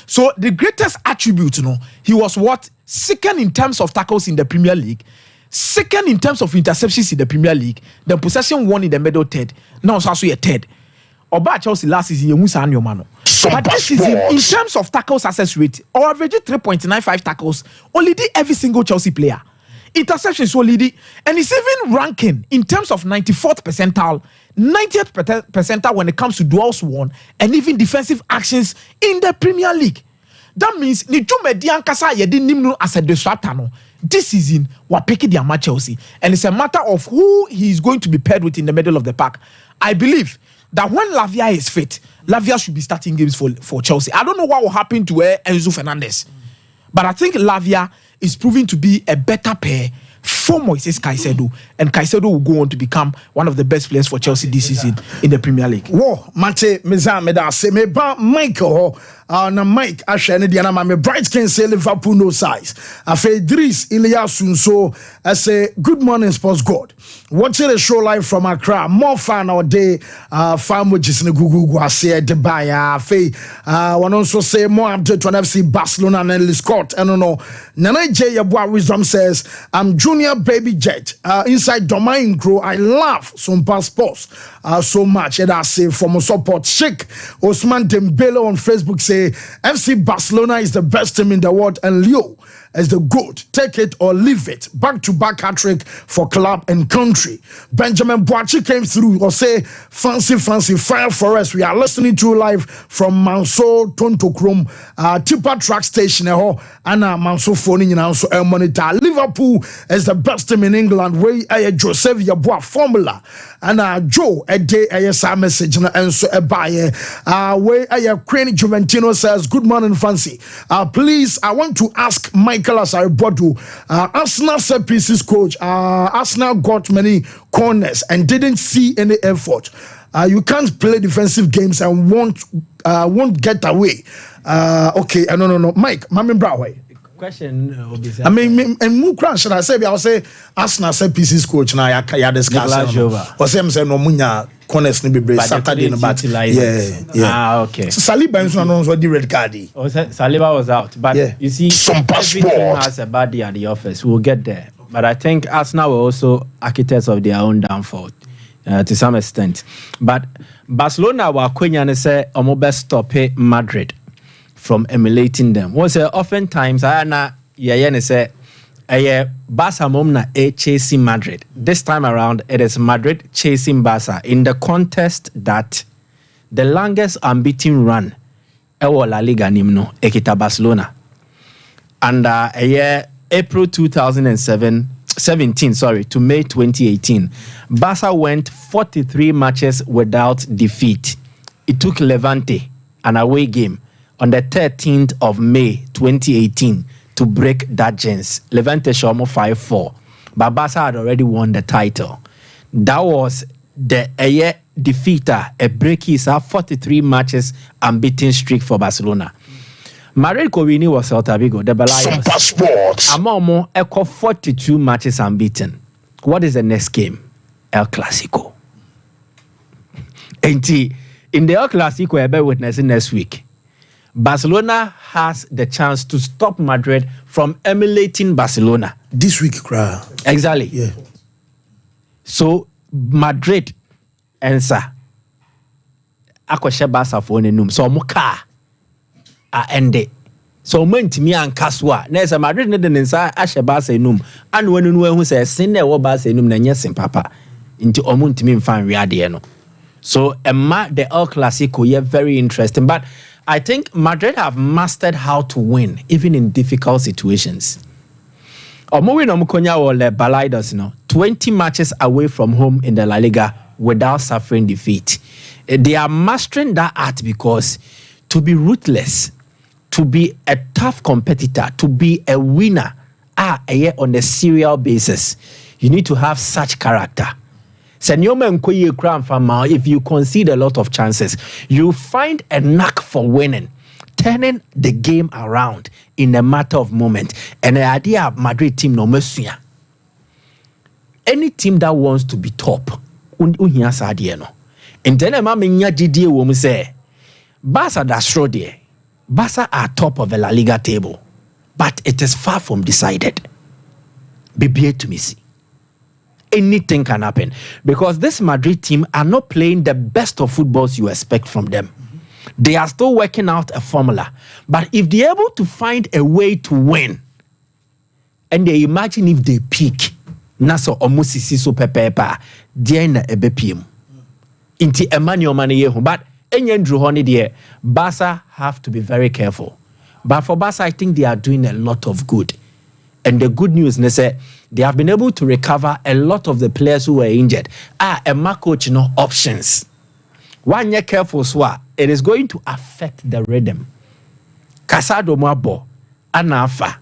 So the greatest attribute, he was what? Second in terms of tackles in the Premier League, second in terms of interceptions in the Premier League, the possession won in the middle third. Now it's also a third. Oba Chelsea last season, but this season, in terms of tackle success rate, or average 3.95 tackles, only every single Chelsea player. Interceptions only, and it's even ranking in terms of 94th percentile, 90th percentile when it comes to duels won, and even defensive actions in the Premier League. That means as a disruptor. This season, we're picking the Chelsea, and it's a matter of who he is going to be paired with in the middle of the pack. I believe that when Lavia is fit, Lavia should be starting games for Chelsea. I don't know what will happen to Enzo Fernandez, but I think Lavia is proving to be a better pair for Moises Caicedo, and Caicedo will go on to become one of the best players for Chelsea this season in the Premier League. Whoa, Mate, Meda, se me ba Michael, na Mike, Asha, Diana, my bright can say Liverpool no size. Afe Dries Iliasun, so I say, good morning, Sports God. Watching the show live from Accra, more fun all day, farm which in Google, I say, Debaya, Afe, one also say more update on FC Barcelona and Ellis Scott, I don't know. Nana J. Yabua Wisdom says, I'm Junior Baby Jet, inside Domain Grow. I love Sompa Sports so much, and I say, from support, Sheikh Osman Dembele on Facebook say, FC Barcelona is the best team in the world, and Leo is the GOAT. Take it or leave it. Back-to-back hat-trick for club and country. Benjamin Boachi came through or say, fancy, fire for us. We are listening to live from Manso Tontokrum, Tipper Track Station, and Manso Phone in also monitor. Liverpool is the best team in England. We are Joseph Yabua formula. And Joe, a day, a message, and so a buyer. We are Crane Juventino says, good morning, Fancy. Please, I want to ask Michael Asaribodu, Arsenal set pieces coach. Arsenal got many corners and didn't see any effort. You can't play defensive games and won't get away. Okay, no. Mike, Mami Broadway. Question. I mean, and Mukran, should I say? I'll say Arsenal set pieces coach. Now, I discuss. Or say, no munya corners ni be Saturday but yeah. Okay. So Saliba is not on the red card. Saliba was out, but you see, everything has a body at the office. We'll get there. But I think Arsenal were also architects of their own downfall to some extent. But Barcelona were Quenya say omo best stop Madrid from emulating them. Was oftentimes I say Barca momna chasing Madrid. This time around, it is Madrid chasing Barca in the contest that the longest unbeaten run La Liga nimno ekita Barcelona. And April 2017 to May 2018, Barca went 43 matches without defeat. It took Levante, an away game, on the 13th of May 2018 to break that jinx. Levante Shomo 5-4. But Barca had already won the title. That was the defeater, a break his 43 matches unbeaten streak for Barcelona. Madrid Kowini was Celta Vigo, the Balayos. Amomo echo 42 matches unbeaten. What is the next game? El Clasico. And in the El Clasico, I'll be witnessing next week. Barcelona has the chance to stop Madrid from emulating Barcelona. This week, crowd. Exactly. Yeah. So, Madrid, Ensa, Akoshe Barca for Nenum. So, Muka, Ende. So, Mentimi and Kaswa. Nesa Madrid, Nedensa, Ashe Barca Num. And when you who says, Sinde or Barca Num, Nanyasin Papa, into Omuntimin fan Riadiano. So, the El Clasico, yeah, very interesting. But I think Madrid have mastered how to win, even in difficult situations. Omuwin Omukonya or Le Balaidos, 20 matches away from home in the La Liga without suffering defeat. They are mastering that art because to be ruthless, to be a tough competitor, to be a winner on a serial basis. You need to have such character. If you concede a lot of chances, you find a knack for winning, turning the game around in a matter of moment. And the idea of Madrid team no mercy. Any team that wants to be top, and then a maminya didi woman say, Barca Barca are top of the La Liga table, but it is far from decided. Be to me see. Anything can happen because this Madrid team are not playing the best of footballs you expect from them. They are still working out a formula, but if they're able to find a way to win, and they imagine if they peak, naso almost so pepepa, they're in a BPM. Inti Emmanuel Maneyehu, but Enyen Drew Honey there, Barca have to be very careful. But for Barca, I think they are doing a lot of good. And the good news, they have been able to recover a lot of the players who were injured. And coach, options. One year careful, it is going to affect the rhythm. Casado Mabo, Anafa,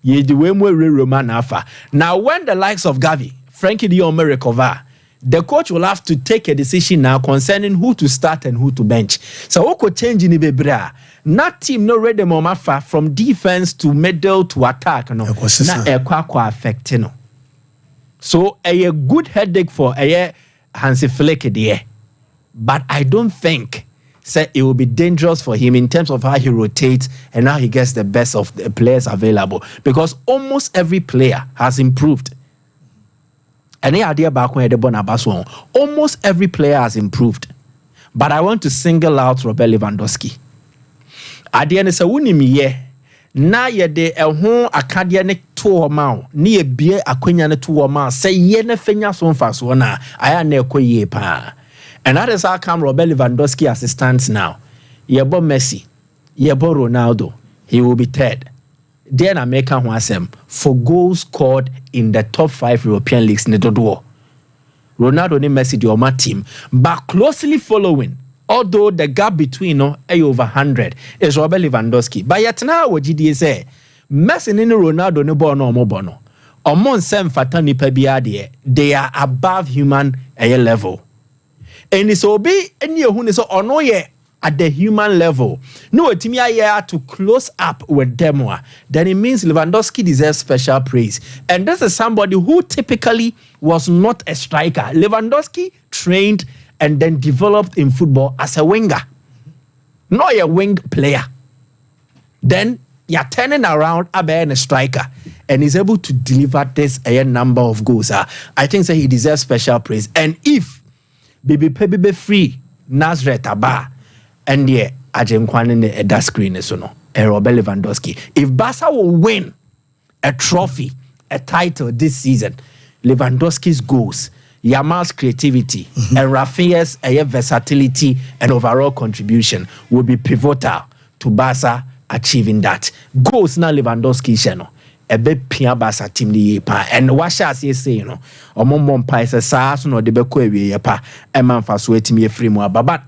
Romanafa. Now, when the likes of Gavi, Frankie de Jong may recover, the coach will have to take a decision now concerning who to start and who to bench. So, who could change in the not team no ready momafa from defense to middle to attack no na affect no. So a good headache for a Hansi Flick there, but I don't think say it will be dangerous for him in terms of how he rotates and how he gets the best of the players available because almost every player has improved. Any idea back when almost every player has improved, but I want to single out Robert Lewandowski. Adeɛ ne sɛ wonim yɛ na yɛde ɛho akadeɛ ne to hɔ ma wo ne yɛbie akwanya ne to hɔ ma sɛ yɛ ne fanya so mfa so na aya na ɛkɔ yie pa. And that is how come Robert Lewandowski as it stands now. Yɛbɔ Messi, yɛbɔ Ronaldo, he will be third. Then I make ho asɛm for goals scored in the top 5 European leagues ne dodoɔ. Ronaldo ne Messi the Oma team, but closely following. Although the gap between over 100 is Robert Lewandowski. But yet now what GDA say, Messi and Ronaldo no bono mo bono. Omon sem fatani pebiade, they are above human level. And it's obi any who is ono ye at the human level. No timia ye to close up with them. Then it means Lewandowski deserves special praise. And this is somebody who typically was not a striker. Lewandowski trained and then developed in football as a winger, not a wing player. Then you're turning around being a striker and he's able to deliver this a number of goals. I think he deserves special praise. And if Baby free Nazareth Aba and the Ajenkwan in that screen is Robert Lewandowski. If Barca will win a trophy, a title this season, Lewandowski's goals, Yamal's creativity and Rafinha's versatility and overall contribution will be pivotal to Barca achieving that. Goals na Lewandowski channel. Ebe pia Barca team ni pa and washa say omomom pa is sa so no de be ko ewie pa e man fa so etimi efiri mu aba. But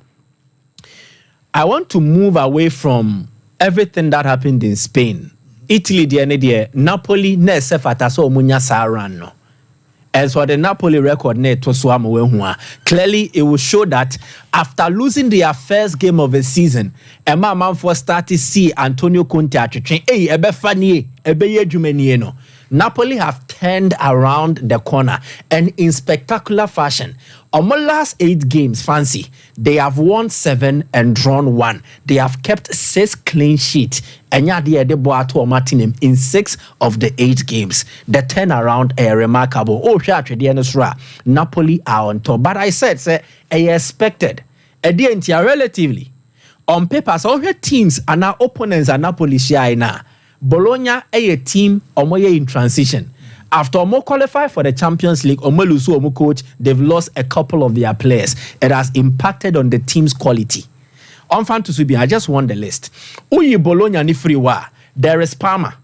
I want to move away from everything that happened in Spain. Italy de Napoli na sefata so omunya sa ran no. As for the Napoli record, clearly it will show that after losing their first game of the season, Emma Manfo started see Antonio Conte at Napoli have turned around the corner and in spectacular fashion. On the last 8 games, fancy, they have won 7 and drawn 1. They have kept 6 clean sheets. And in 6 of the 8 games. The turnaround is remarkable. Napoli are on top. But I said, I expected. Relatively. On paper, so teams and our opponents are Napoli now. Bologna a team in transition. After Omo qualify for the Champions League, Omo Lusu Omo coach, they've lost a couple of their players. It has impacted on the team's quality. On fan to Subi, I just won the list. Uyi Bologna ni Friwa. There is Parma,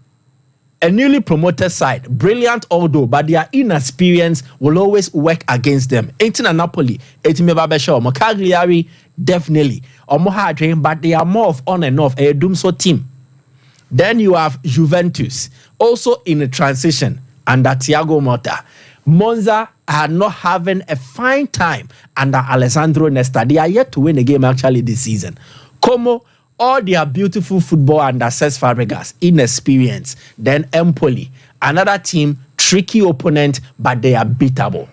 a newly promoted side, brilliant although, but their inexperience will always work against them. Inter Napoli, Etime Babesha, Omo Cagliari, definitely. Omo Hadrian, but they are more of on and off a Doomso team. Then you have Juventus. Also in a transition under Thiago Motta, Monza are not having a fine time under Alessandro Nesta. They are yet to win a game actually this season. Como, all their beautiful football under Cesc Fabregas, inexperience. Then Empoli, another team, tricky opponent, but they are beatable.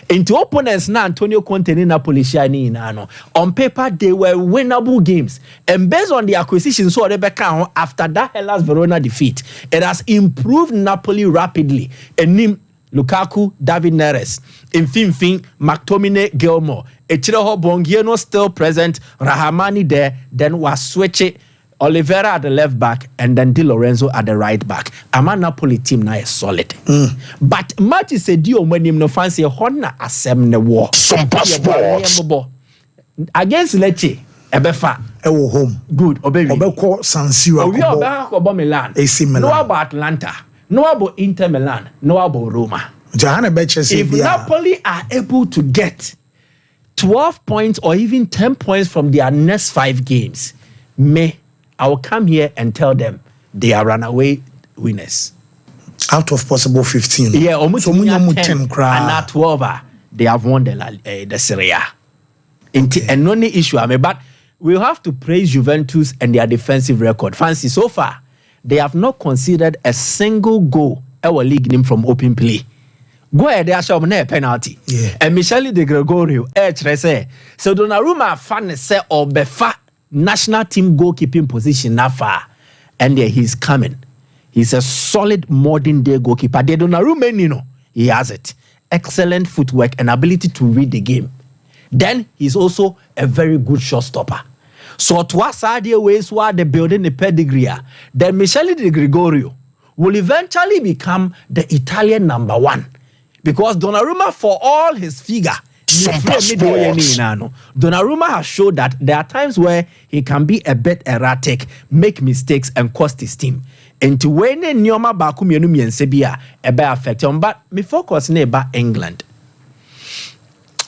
Into opponents now, Antonio Conte and Napoli shining on paper, they were winnable games. And based on the acquisition, so Rebecca, after that Hellas Verona defeat, it has improved Napoli rapidly. And Lukaku, David Neres, Infinfin, McTominay, Gilmore, Echireho Bongiano still present, Rahamani there, then was switch it, Oliveira at the left back, and then Di Lorenzo at the right back. Ama Napoli team now is solid. But match is a deal when you no fancy Honna asem ne war. Sompa Sports against Lecce, Ebefa. Ewo home. Good. Obeko San Siro. We are Milan. AC Milan. No about Atlanta. No about Inter Milan. No about Roma. If Napoli are able to get 12 points or even 10 points from their next 5 games, I will come here and tell them they are runaway winners. Out of possible 15. Yeah, almost so 10 and not 12. They have won the Serie A. And no issue, but we'll have to praise Juventus and their defensive record. Fancy, so far, they have not considered a single goal our league name from open play. Go ahead, they are showing a penalty. Yeah. And Michele De Gregorio, so Donnarumma fan say or befa national team goalkeeping position na far, and there he's coming. He's a solid modern day goalkeeper. The Donnarumma, he has it. Excellent footwork and ability to read the game. Then he's also a very good shot stopper. So twice ways where they building the pedigree, then Michele De Gregorio will eventually become the Italian number 1. Because Donnarumma, for all his figure, Donnarumma has showed that there are times where he can be a bit erratic, make mistakes, and cost his team. And to when Nyoma Bakumienu Miensebia a bad affect him, but me focus neighbor England.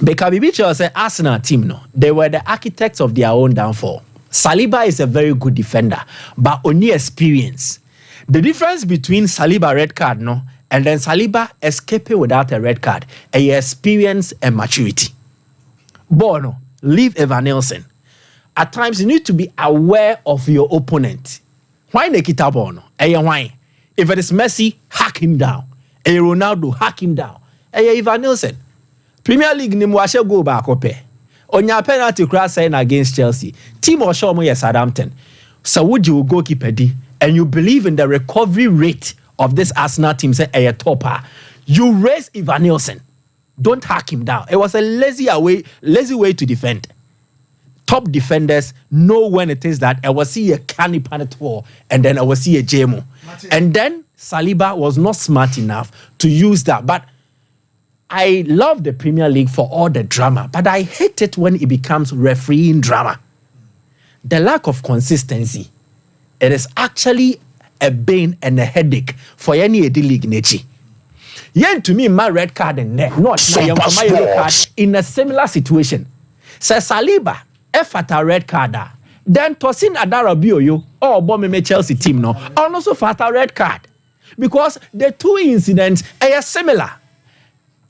Because Bibicho say Arsenal team, no, they were the architects of their own downfall. Saliba is a very good defender, but only experience. The difference between Saliba red card, no, and then Saliba escaping without a red card, a experience and maturity. Bono, leave Evan Nelson. At times you need to be aware of your opponent. Why Nikita Bono? Why? If it is Messi, hack him down. Ronaldo, hack him down. Evan Nelson. Premier League ni mwashe go back up. Onya penalty cross sign against Chelsea. Team or show me Southampton. So would you goalkeeper D? And you believe in the recovery rate of this Arsenal team, say a topper, you raise Evan Nielsen. Don't hack him down. It was a lazy way to defend. Top defenders know when it is that I will see a canny panetwar and then I will see a JMO. And then Saliba was not smart enough to use that. But I love the Premier League for all the drama, but I hate it when it becomes refereeing drama. The lack of consistency. It is actually a bane and a headache for any league nature. Yen to me, my red card and net, not my yellow card in a similar situation. Say Saliba, if at a red card, then Tosin Adarabioyo or Bombe Chelsea team no, and also for a red card. Because the two incidents are similar.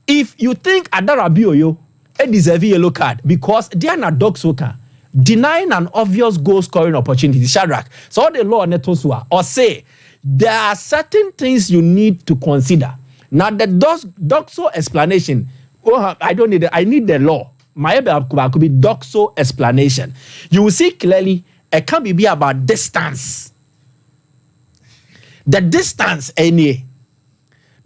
If you think Adarabioyo deserve a yellow card because they are not dog soccer, denying an obvious goal scoring opportunity, Shadrach. So all the law netosua or say there are certain things you need to consider. Now the doxo explanation. Oh, I don't need it. I need the law. My could be doxo explanation. You will see clearly it can't be about distance. The distance any.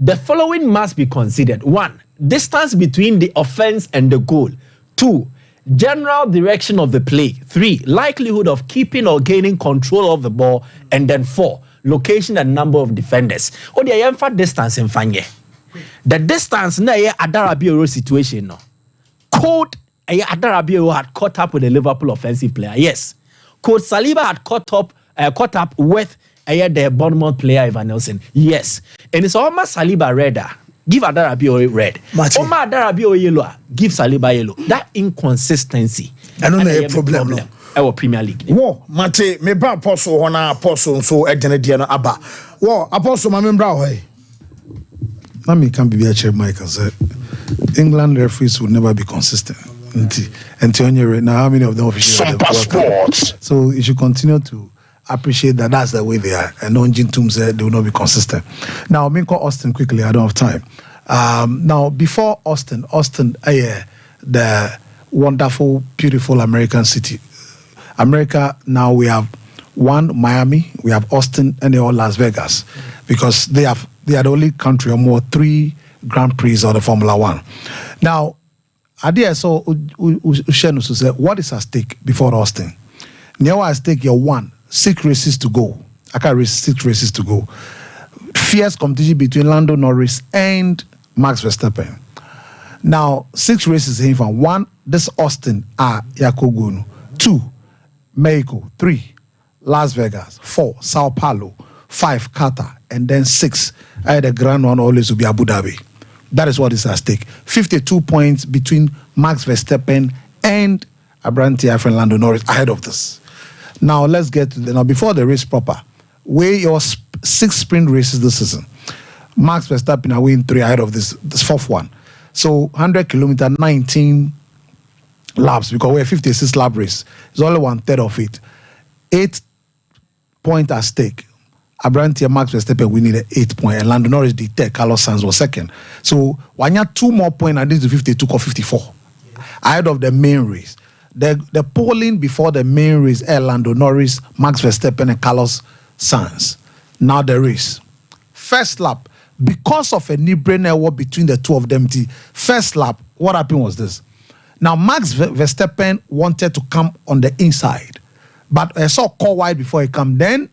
The following must be considered. 1. Distance between the offense and the goal. 2. General direction of the play. 3. Likelihood of keeping or gaining control of the ball. And then 4. Location and number of defenders. Oh, the emphasis distance in Fanye. The distance na Adarabioyo situation no. Code Adarabioyo had caught up with the Liverpool offensive player. Yes. Code Saliba had caught up with the Bournemouth player Evan Nelson. Yes. And it's almost Saliba red. Give Adarabioyo red. Oma Adarabioyo yellow. Give Saliba yellow. That inconsistency. I don't know a problem. No. Our Premier League. Wo, Mate, me ba apostle hona apostle so edene die no aba. Well, Apostle Mamembra, hey. Let me come be a chair, Mike, and say England referees will never be consistent. Until now, how many of them officially have passports? So you should continue to appreciate that that's the way they are. And on Jintum said they will not be consistent. Now, I'm going to call Austin quickly. I don't have time. Now, before Austin, the wonderful, beautiful American city. America, now we have one Miami, we have Austin, and they all Las Vegas, because they are the only country or more 3 Grand Prix of the Formula One. Now, I saw Ushenu say, what is at stake before Austin? Now at stake, you're 6 races to go. I can't race 6 races to go. Fierce competition between Lando Norris and Max Verstappen. Now, 6 races in from 1, this Austin, Yakogunu. 2, Mexico. 3, Las Vegas. 4, Sao Paulo. 5, Qatar. And then 6, the grand one always will be Abu Dhabi. That is what is at stake. 52 points between Max Verstappen and Abrantia Lando Norris ahead of this. Now, let's get to now before the race proper. Weigh your 6 sprint races this season. Max Verstappen are winning 3 ahead of this 4th one. So 100 kilometer, 19 laps, because we're a 56 lap race. It's only 1/3 of it. 8 points at stake. Abrantia Max Verstappen we needed 8 points, and Lando Norris did 10. Carlos Sainz was 2nd. So when you have 2 more points, and this is 52 or 54 ahead of the main race. The polling before the main race, Lando Norris, Max Verstappen, and Carlos Sainz. Now the race. First lap, because of a no-brainer war between the 2 of them, first lap, what happened was this. Now, Max Verstappen wanted to come on the inside, but I saw call wide before he come. Then,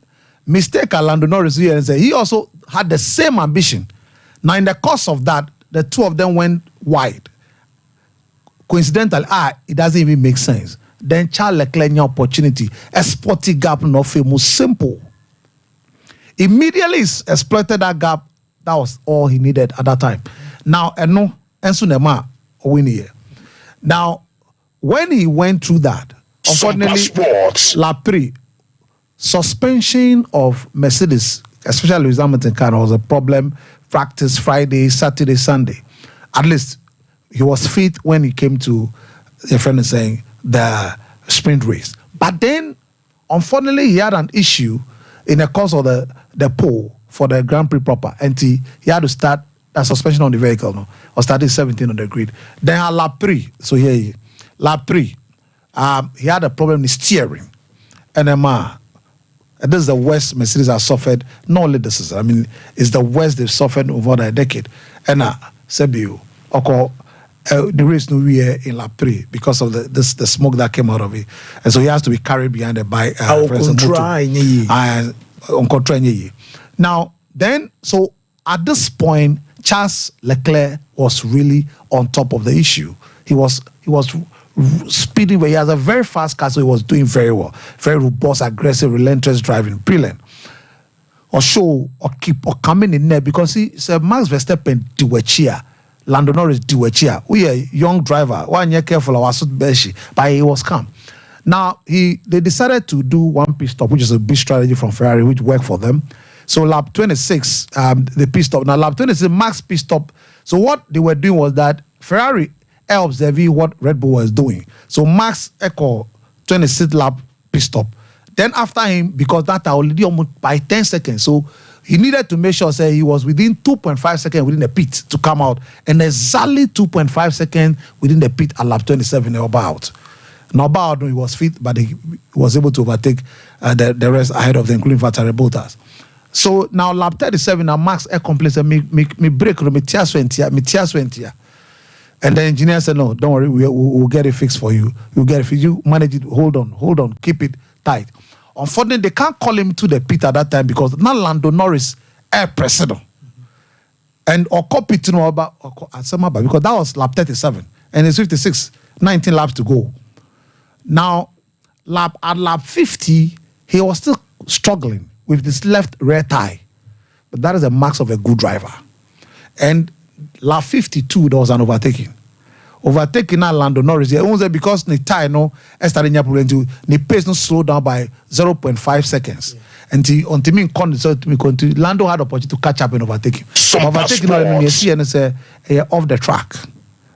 mistake Lando Norris here and say he also had the same ambition. Now, in the course of that, the 2 of them went wide. Coincidentally, it doesn't even make sense. Then Charles Leclerc had opportunity, a sporty gap, not famous, simple. Immediately exploited that gap. That was all he needed at that time. Now, now, when he went through that, unfortunately, lap 3, suspension of Mercedes, especially Lewis Hamilton car, was a problem. Practice Friday, Saturday, Sunday. At least he was fit when he came to a friend and saying the sprint race. But then, unfortunately, he had an issue in the course of the pole for the Grand Prix proper, and he had to start a suspension on the vehicle, no, or starting 17 on the grid. Then at lap 3, so here, lap 3, he had a problem with steering, and this is the worst Mercedes has suffered. Not only this is, I mean, it's the worst they've suffered over a decade. And Sebio, the race no year in lap 3 because of the smoke that came out of it, and so he has to be carried behind the bike. Now, then, so at this point, Charles Leclerc was really on top of the issue. He was speeding, but he has a very fast car, so he was doing very well. Very robust, aggressive, relentless driving, brilliant. Or show, or keep, or coming in there, because he said Max Verstappen cheer, Lando Norris cheer. We a young driver, 1 year careful, but he was calm. Now, they decided to do 1 pit stop, which is a big strategy from Ferrari, which worked for them. So lap 26, the pit stop. Now lap 26, Max pit stop. So what they were doing was that Ferrari observed what Red Bull was doing. So Max echo 26 lap pit stop. Then after him, because that already almost by 10 seconds. So he needed to make sure say he was within 2.5 seconds within the pit to come out, and exactly 2.5 seconds within the pit at lap 27 they were about. Now he was fit, but he was able to overtake the rest ahead of them, including Valtteri Bottas. So now lap 37, now Max accomplished me break me tear 20. And the engineer said, no, don't worry, we'll get it fixed for you. You'll get it fixed. You manage it, hold on, keep it tight. Unfortunately, they can't call him to the pit at that time because now Lando Norris air president. And or copy to know about because that was lap 37 and it's 56, 19 laps to go. Now, at lap 50, he was still struggling with this left rear tire. But that is a mark of a good driver. And lap 52, there was an overtaking. Overtaking now Lando Norris. It was because the tire no started the pace no slowed down by 0.5 seconds. Yeah. And on Timmy Lando had opportunity to catch up and overtake him. Overtaking you see and say off the track.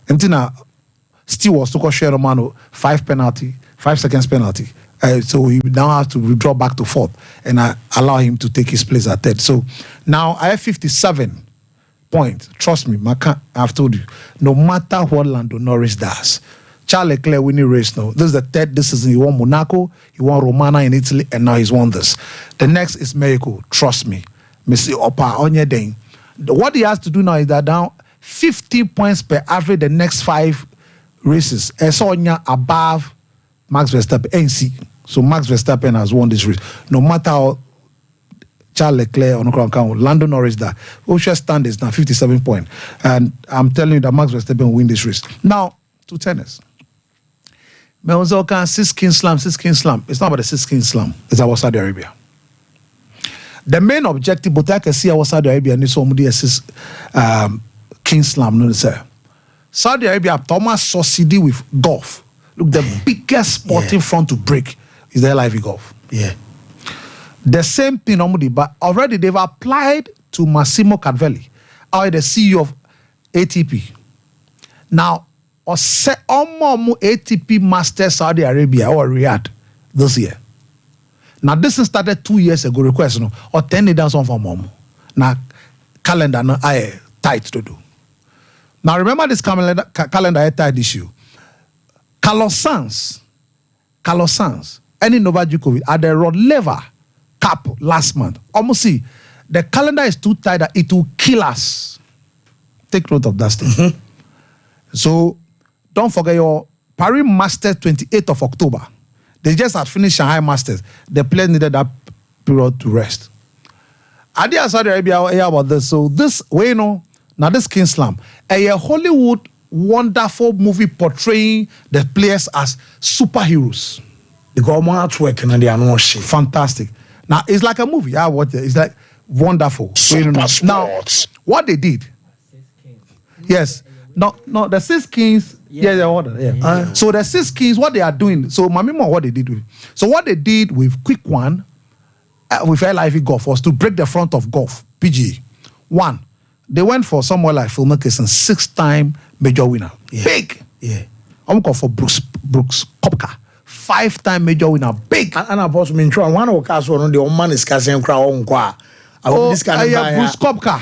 And now still was to share Romano 5 seconds penalty. So he now has to withdraw back to 4th and allow him to take his place at 3rd. So now I have 57 points. Trust me, I've told you, no matter what Lando Norris does, Charles Leclerc winning race now. This is the 3rd this season. He won Monaco, he won Romana in Italy, and now he's won this. The next is Mexico. Trust me. Missy Opa Onyedeng. What he has to do now is that now 50 points per average the next 5 races. Esonya above Max Verstappen. NC. So Max Verstappen has won this race. No matter how Charles Leclerc or Lando Norris that Osha stand is now 57 points. And I'm telling you that Max Verstappen will win this race. Now, to tennis. Melzoka, 6 Kings Slam. It's not about the 6 Kings Slam. It's about Saudi Arabia. The main objective, but I can see our Saudi Arabia and somebody else's Kings Slam. No, sir. Saudi Arabia, Thomas succeeded with golf. Look, the biggest sporting front to break is the LIV golf. Yeah. The same thing, but already they've applied to Massimo Cadvelli, the CEO of ATP. Now, ATP Masters Saudi Arabia or Riyadh this year. Now, this started 2 years ago, request, or 10 days on for mom. Now, calendar, I tight to do. Now, remember this calendar I tight issue. Carlos Sainz, any Novak Djokovic at the Rod Laver Cup last month. Almost see, the calendar is too tight that it will kill us. Take note of that thing. So, don't forget your Paris Masters 28th of October. They just had finished Shanghai Masters. The players needed that period to rest. Idea Saudi Arabia hear about this. So this way, now this Kings Slam, a Hollywood wonderful movie portraying the players as superheroes. They got more artwork and they are not shit. Fantastic. Now it's like a movie. I watch it. It's like wonderful. Now, what they did? Yes. No, the 6 Kings. Yeah. So the 6 Kings, what they are doing. So remember what they did with. So what they did with Quick One, with LIV Golf was to break the front of golf PGA. 1, they went for somewhere like Phil Mickelson, 6-time major winner. Yeah. Big. Yeah. I'm going for Brooks Koepka, 5-time major winner. Big. And I boss me try one of us on the man is casting crowd on qua. This kind of Brooks Koepka.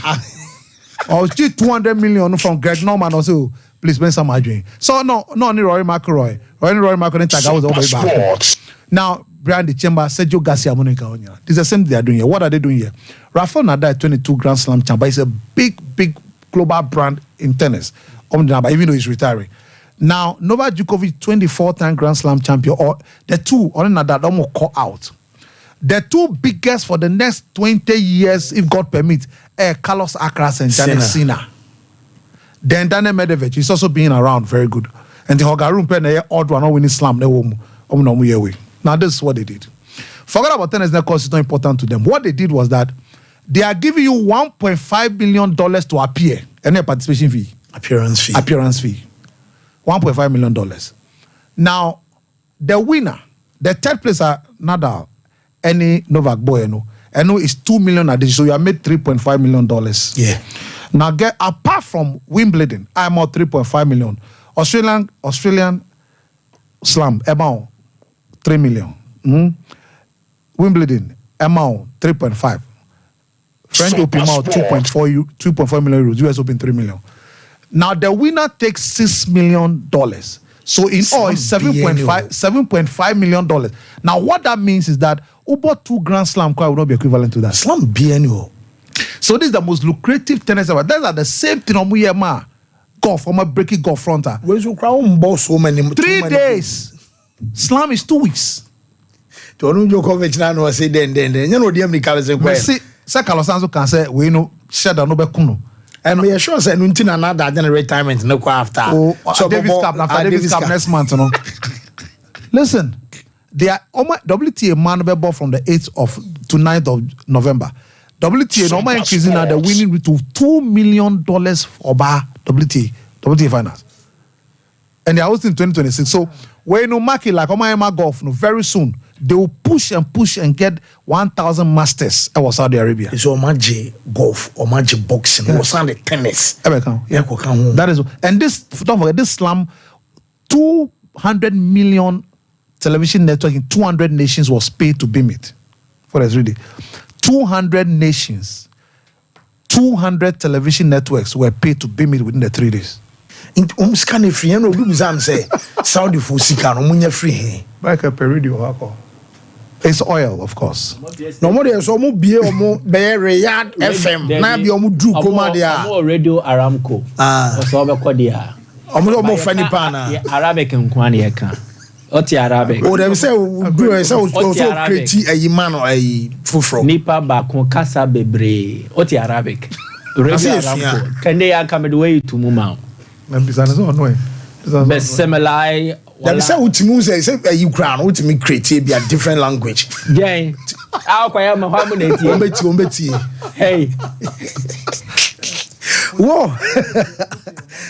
Or still 200 million from Greg Norman also. Please spend some margin. So no, only Rory McIlroy. Rory McIlroy Tiger was all the way back. Now, Brian Chamber, Sergio Garcia, Monica Onya. This is the same thing they are doing here. What are they doing here? Rafael Nadal, 22 Grand Slam champion. He's a big global brand in tennis. Even though he's retiring. Now, Novak Djokovic, 24-time Grand Slam champion. Or the two, only Nadal, almost call out. The 2 biggest for the next 20 years, if God permits, Carlos Alcaraz and Jannik Sinner. Then Daniel Medvedev is also being around very good. And the Hogaroon pen odd one winning slam. Now this is what they did. Forget about tennis because it's not important to them. What they did was that they are giving you $1.5 million to appear. Any participation fee. Appearance fee. $1.5 million. Now, the winner, the 3rd place are Nadal, any Novak Boyeno. And it's $2 million addition. So you have made $3.5 million. Yeah. Now apart from Wimbledon, I'm out $3.5 million. Australian Slam, amount $3 million. Wimbledon, amount 3.5. French Open amount 2.4 million euros. US Open 3 million. Now the winner takes $6 million. So in all, it's $7.5 million. Now what that means is that over 2 Grand Slam will not be equivalent to that. Slam biennial. So this is the most lucrative tennis ever. That's the same thing on my golf, I'm breaking golf fronter. Where's your crown boss so many 3 days. Slam is 2 weeks. To Djokovic now no say then you know the America say well. See, Carlos Sanzo can say we know share no be kuno. And we are sure say nothing another than retirement no go after. So Davis Cup next month, you know. Listen, they are WTA man ball from the 8th to 9th of November. WTA normal increasing now the winning to $2 million for bar WTA finals. And they are hosting 2026. So Where no market like Omayama Golf, no, very soon they will push and get 1,000 masters. I was Saudi Arabia. It's Omaji golf, Omaji boxing, or Sunday tennis. Yeah. That is, and this, don't forget, this slum, 200 million television network in 200 nations was paid to beam it. For us, really. 200 nations, 200 television networks were paid to beam it within the 3 days. Scan free, and do say Saudi for Sika, no munya free. Like a period, it's oil, of course. No more there's almost be or more bear yard FM. Now be almost do comadia. Radio Aramco. So over Kodia. Almost funny pana. Arabic and Kwaniaka. Oti Arabic. Oh, they say, do so create a man or a fufro. Nipa Bakon Casa Bebre. Oti Arabic. Radio Aramco. Can they come the way to Mumau? But similar. There is a ultimate say you crown ultimate create be a different language. Yeah. How can I Mohammed? Hey. Whoa.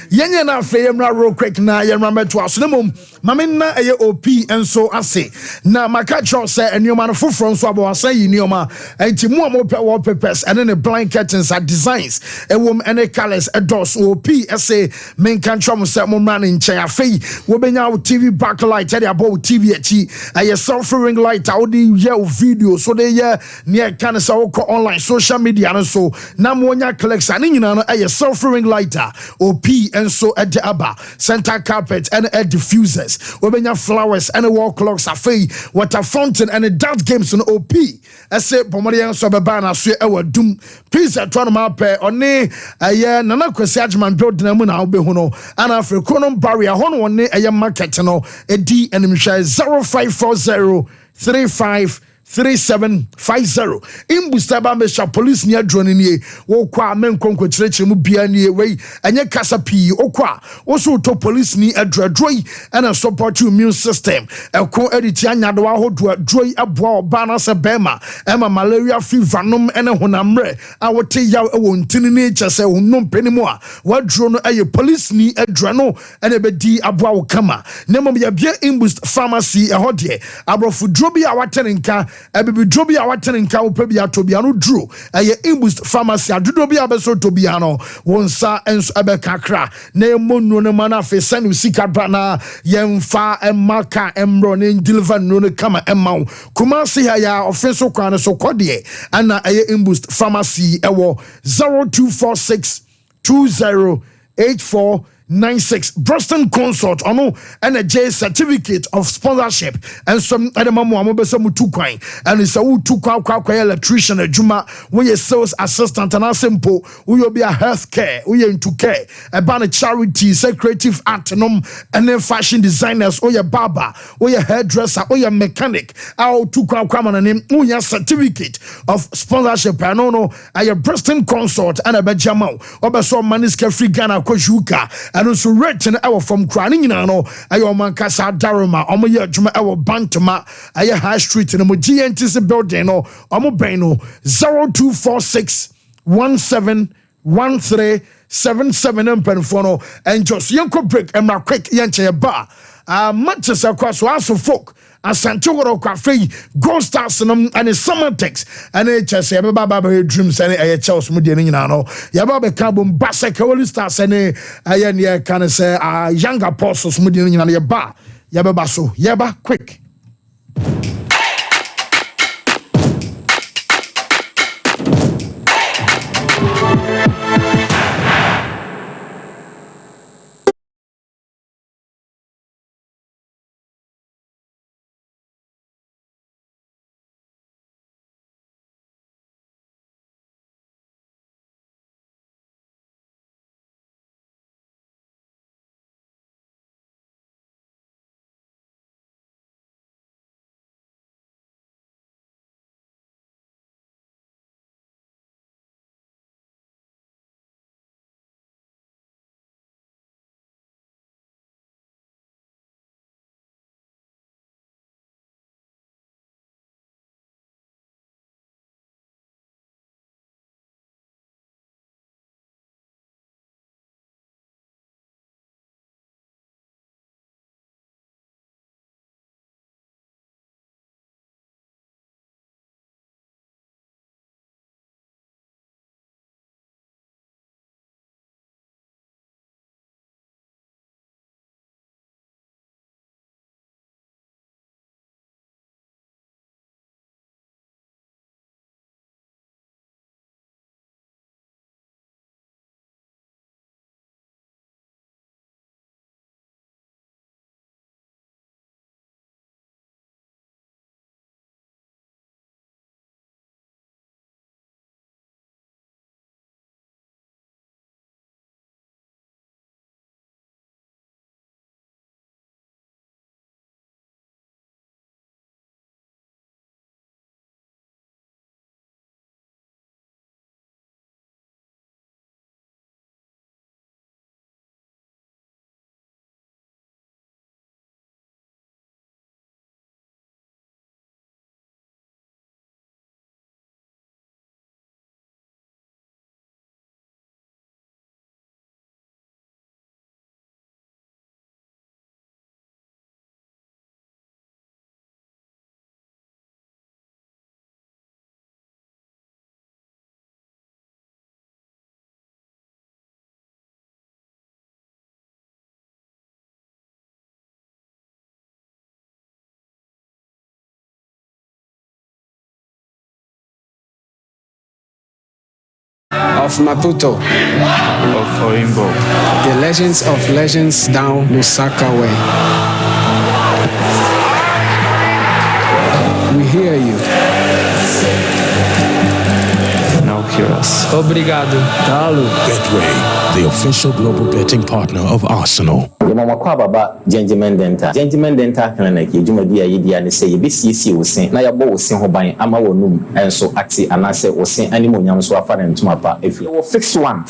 Yenya na fe yemra real quick na yemra meto aso ne mom mame na eye OP enso ase na maka cho say enioma no foforo nso abo asan yi nioma enti mu am wallpapers and then the blind curtains are designs ewom ene colors edos OP ese men kan tro mo say mo mra ne nchen afei wo benya wo TV backlight e dey abo TV achi eye self-ring light how dey ye video so dey ye near kan say wo online social media no so na mo nya clicks ani nyina no eye self-ring lighter OP and so at the aba center carpet and air diffusers obenya flowers and wall clocks afi water fountain and dart games on OP ese pomorian so beba na so e wadum pizza to no ma pe one aye nana kwesi agman build na mu na obehu no ana africanum barrier hono one aye market no edi enimhwa 0540 35 3750 imbustaba mesha police near drone nie wo kwa men konko kirechire mu bia nie wei enye kasa pi okwa wo so to police ni adrodroi and support your immune system eko editi anyado ahodo adroi aboa oba na se bema ema malaria fever nom ene honamre a wote yaw e won tini ni chese honnom penimu a wadro no aye police ni adro ene bedi aboa wo kama nemom ya bia imbust pharmacy ehode abrofu drobi a watenenka ebibi drobi a watenenka wo pebia tobia no dro aye imbust pharmacy adodo bia beso tobia no wonsa enso ebekakra na emonu no mana fe sanu sika bana yemfa emaka emro ne deliver no no kama emma kuma se ya ofenso kwan so kodie ana aye imbust pharmacy ewo 0246 208496 Boston Consult ono and a J certificate of sponsorship and some other mamu amobesa mutu kwan and it's a utu kwa electrician adwuma we sales assistant and simple we will be a healthcare we into care a ban charity say creative art nom and then fashion designers or your barber or your hairdresser or your mechanic our tu kwa name we certificate of sponsorship and no a Boston Consult and a bejamau obeso maniska free Ghana kojuka and also written our from crying in ano ayo mankasa daruma omo ye adwuma our bantama aye high street in mo GNTC building no omo ben no 0246 171377 empenfono and just yanko break and my quick yanche ba Manchester cross so folk asante woro kwafe gold stars and summer text and HS ya baba dreams and Chelsea mu de nyina no ya baba ka bom basket stars and aye ne kan say young apostles mu de nyina no ya baba so ya ba quick of Maputo. Of Oimbo. The legends of legends down Lusaka way. We hear you. Now hear us. Obrigado. Talo. Betway, the official global betting partner of Arsenal. Gentleman Dental Clinic, you do my dear idea and say, BCC will sing, now your bow sing her by Amawonum, and so acti, and I say, or sing any more yams who are fun to my part. If you fix one,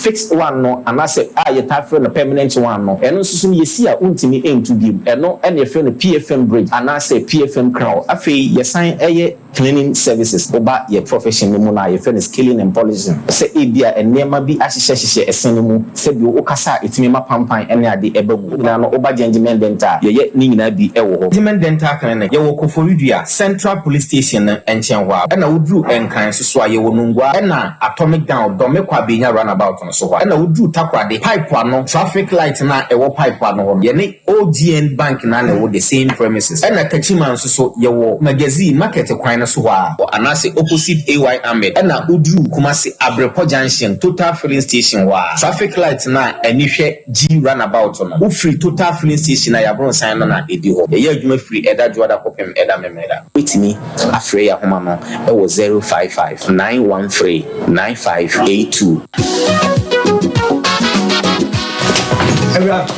no, and I say, you type for a permanent one, no, and also you see a ultimate aim to give, and no, and you feel a PFM bridge, and I say PFM crowd. I feel you sign a cleaning services about your profession, Mona, your friend is killing and polishing. Say, India and never be as she a cinema, said you Okasa, it's me, my pampa, and I the ebo. No oba gentleman dental ye ni nyina bi ewo gentleman dental clinic ye wo Koforidua Central Police Station enchenwa e na wodru enkan so ye wo nungwa e na atomic down do me kwa benya runabout no so e na wodru takwade pipe ano traffic light na ewo pipe ano ye ni OGN bank na wo the same premises e na kachiman so ye wo magazine market kwan no so wa anase opposite AY Ahmed e na wodru Kumasi Abrepo Junction total filling station wa traffic light na enihwe G runabout no free total filling station na yabron sign na edi ho ye adwuma free eda joada kopem eda memeda witimi afre ya homa no e wo 055 913 9582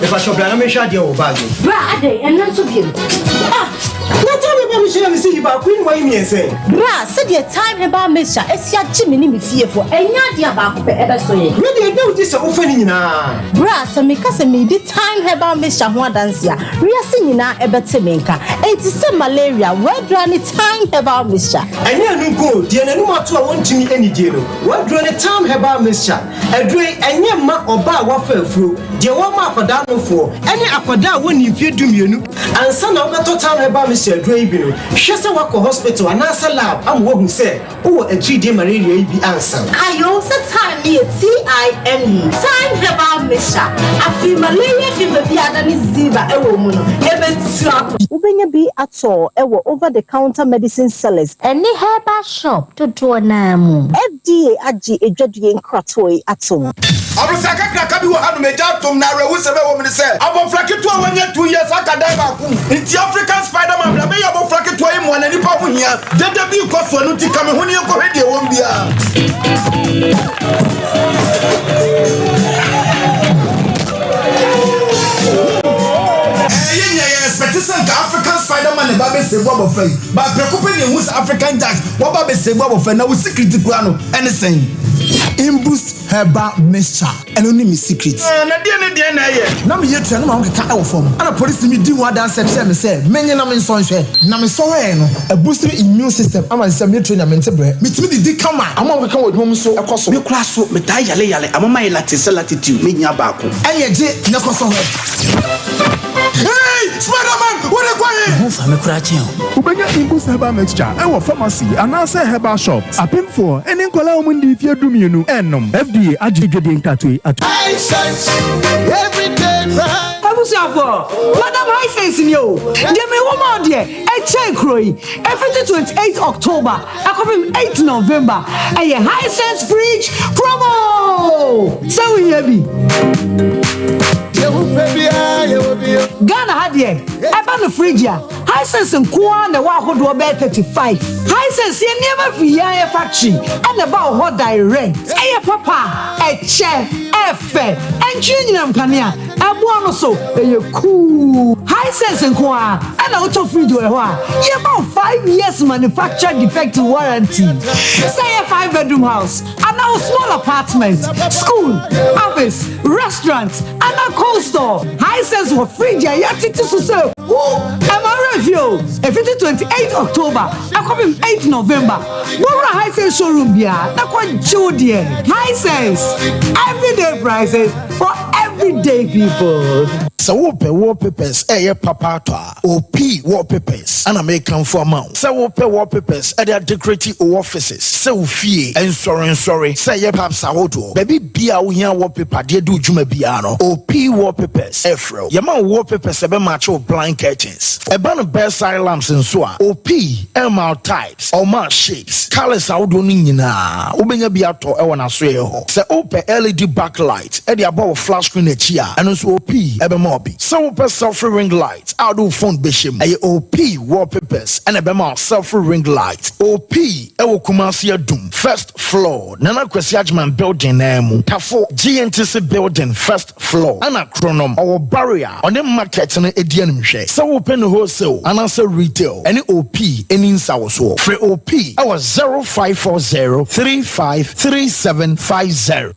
if I shop na me shade o bag bra ade enna so biem me see you back queen why me say bra said the time about Mr. Esia Jimmy ni fearful enya dia ba ko pe ebe so ye me dey do this o fa ni nyina bra so me ka se me the time about Mr. ho dance ya riase nyina ebe te me nka enti se malaria where do any time about Mr. enya nu go die na nu mato a wontimi eni die no where do any time about Mr. edwe enya ma oba wa fa afuro die wo ma akoda no fo eni akoda woni mfie dumienu ansa na obeto time about Mr. edwe bi no hwese wako hospital anasa lab amwo hu se wo a 3D malaria bi ansa ayo se time me TIME time about Mr. afi malaria fi baby ada ni ziba ewo mu no ebe tua ubenya bi ato ewo over the counter medicine sellers any herbal shop to do na mu FDA agi edwadue nkratoi ato Abusaka kraka bi wo hanu meja tom na rewu sebe wo me se abofrake to wanya 2 years akadai ba ku nti African Spider-Man bla be ya abofrake to yi mo na nipa ho hia dede bi ko so no ti kame ho ne ko hwede wo mbia African Spider-Man ba be sebo abofai ba preocupe ne hu African Jack wo ba be sebo abofai na wo secret kura no anything Imboost herbal mixture and only me secret na dia na ye na me yetua na ma nkeka e wo fom ana police mi di wa dan set me say menye na me nso nhwe na me so we no a boost immune system ama say me train na me ntebe me timi di kama ama nkeka wo dwom so ekoso me kura so me ta yale ama my latitude me nya ba ko eye je na koso ho hey Spider-Man what are you who fa me kura chen ubenya Imboost herbal mixture e wo pharmacy ana say herbal shop apem for eni nkola o mundi fie dumienu enom FDA agidwede nkatoi atu every day Abusafo madam high sense ni o de me wo ma de e check kroi every 28 October akobim 8 November a high sense fridge promo so we heavy Ghana had here about the fridge high sense and Kwan the wa hodo be 35 high sense ye never fi ya factory and about hot direct eh papa e che efe enchi nyinam kanea abo no so e cool high sense and Kwan and auto fridge we ho ye about 5 years manufacturer defective warranty say a 5-bedroom house and now small apartment school office restaurant and a cold store high sense for fridge ya titi so say am I review if it's 28 October I come in 8 November Bora high sense showroom bia na kwa jodie high sense everyday prices for every everyday people. So wallpapers, papa OP wallpapers, and American for amount. So wallpapers, at decorative offices. So fee and sorry. Say ye perhaps a hoto. Baby bia we wallpaper, dear do Juma Biano. OP wallpapers, Efro. Yaman wallpapers, a macho blind curtains. A band of bedside lamps and so on. OP, MR types, or mark shapes. Colors out do nina. Ubenya biato, ewana sweho. Say OP LED backlight, Eddie above flash screen a chia, and also OP, Ebemorbi. So selfie ring lights, out do phone bishim, a OP wallpapers, and Ebema selfie ring lights. OP, Ewo Kumasia Doom, first floor, Nana Kwesiajman building, Tafo, GNTC building, first floor, Anachronom, our barrier, on the market and Edian Mishe. So open wholesale, and answer retail, any OP, any Sawaso. For OP, our 0540 353750.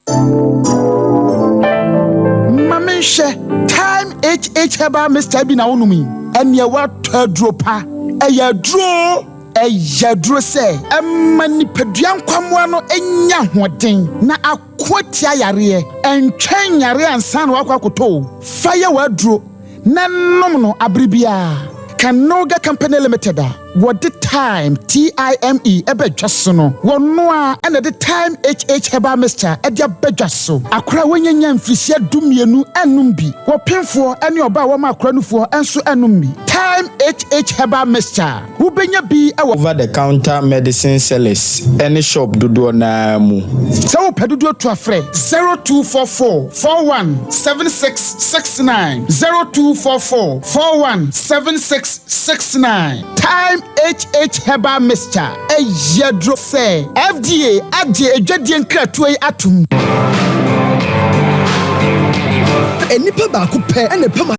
Mamisha, time HH Heba Mr. Bina Unumi, and ya what dropa, a ya draw. Ejadro say mani peduan kwamwa no enya hoden na akwatia yare entwen yare ansan wakwakoto fire wadro na nom no abribia Kanoga Company Limited what the time TIME ebedwaso no wono a na the time HH Heba Mr. edia bedwaso akra wonyanya mfisia dumienu enum bi wo pemfo ene oba wo ma akra nufo enso enum bi time HH Heba Mr. wo benya bi over the counter medicine sellers any shop dodo na mu so wo pedodo to afre 0244 417669 0244 417669 time HH Heba Mr. Ejadro say FDA agye edwadien kratoe atum enipa ba ko pe ene pema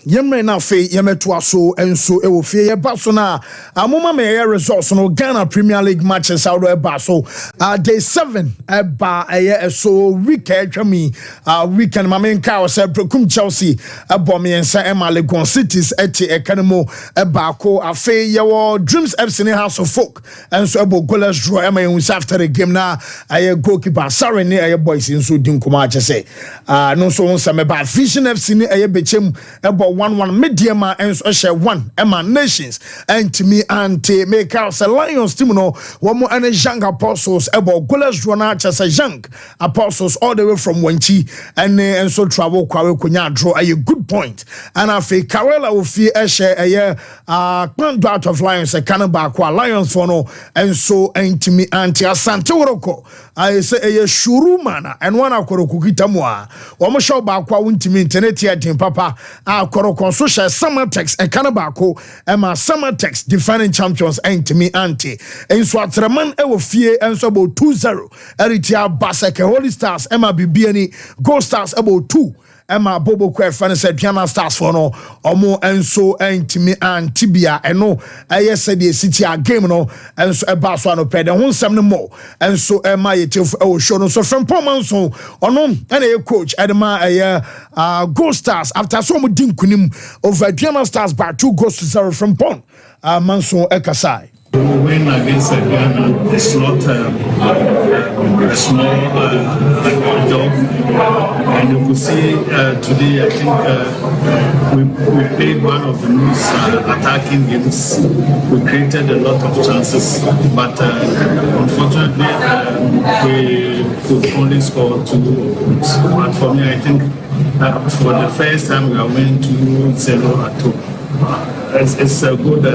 Yemre na fe yemeto aso enso e wo fie ye ba so na amoma me ye results no Ghana Premier League matches out e ba so day 7 e ba ye so week e twami weekend mamen ka o se Prokum Chelsea e bom yensa e ma Legon Cities eti e kanemo e ba ko afe ye wo Dreams FC ne House of Folk enso e bo goalless draw e ma yun after the game na aye goalkeeper sorry ne aye boys enso din kuma ache say no so won me ba Vision FC ne aye bechem e bo 1-1 mediama and share 1 emanations and to me anti make out a Lions team no one more and young apostles about goalless runner as a young apostles all the way from Wenchi and so travel kwawe kunya draw a good point and I feel Carella will fear a share a year out of Lions a cannonball kwa Lions for no and so and to me anti Asante Oroko I say a shurumana and one akorokuita moa one show back kwa wintimi internet here papa so share summer text e kanabako ema summer text defending champions and me anti en so atreman e wo fie en so about 2-0 eritia baseke Holy Stars ema bibiani Gold Stars about 2 Emma Bobo Kwefan said Piana Stars for no omo enso entimi antibia eno said the city a game no enso eba so anopɛ de ho nsɛm no mo enso Emma yetif e show no so from Pomanso ono ene coach Edema Gold Stars after so mo din kunim over Piana Stars by 2 goals to 0 from Pon Manso Ekasai. To win against Ghana is not a small job, and you could see today. I think we played one of the most attacking games. We created a lot of chances, but unfortunately we could only score 2 goals. But for me, I think for the first time we are winning 2-0 at home. It's a good.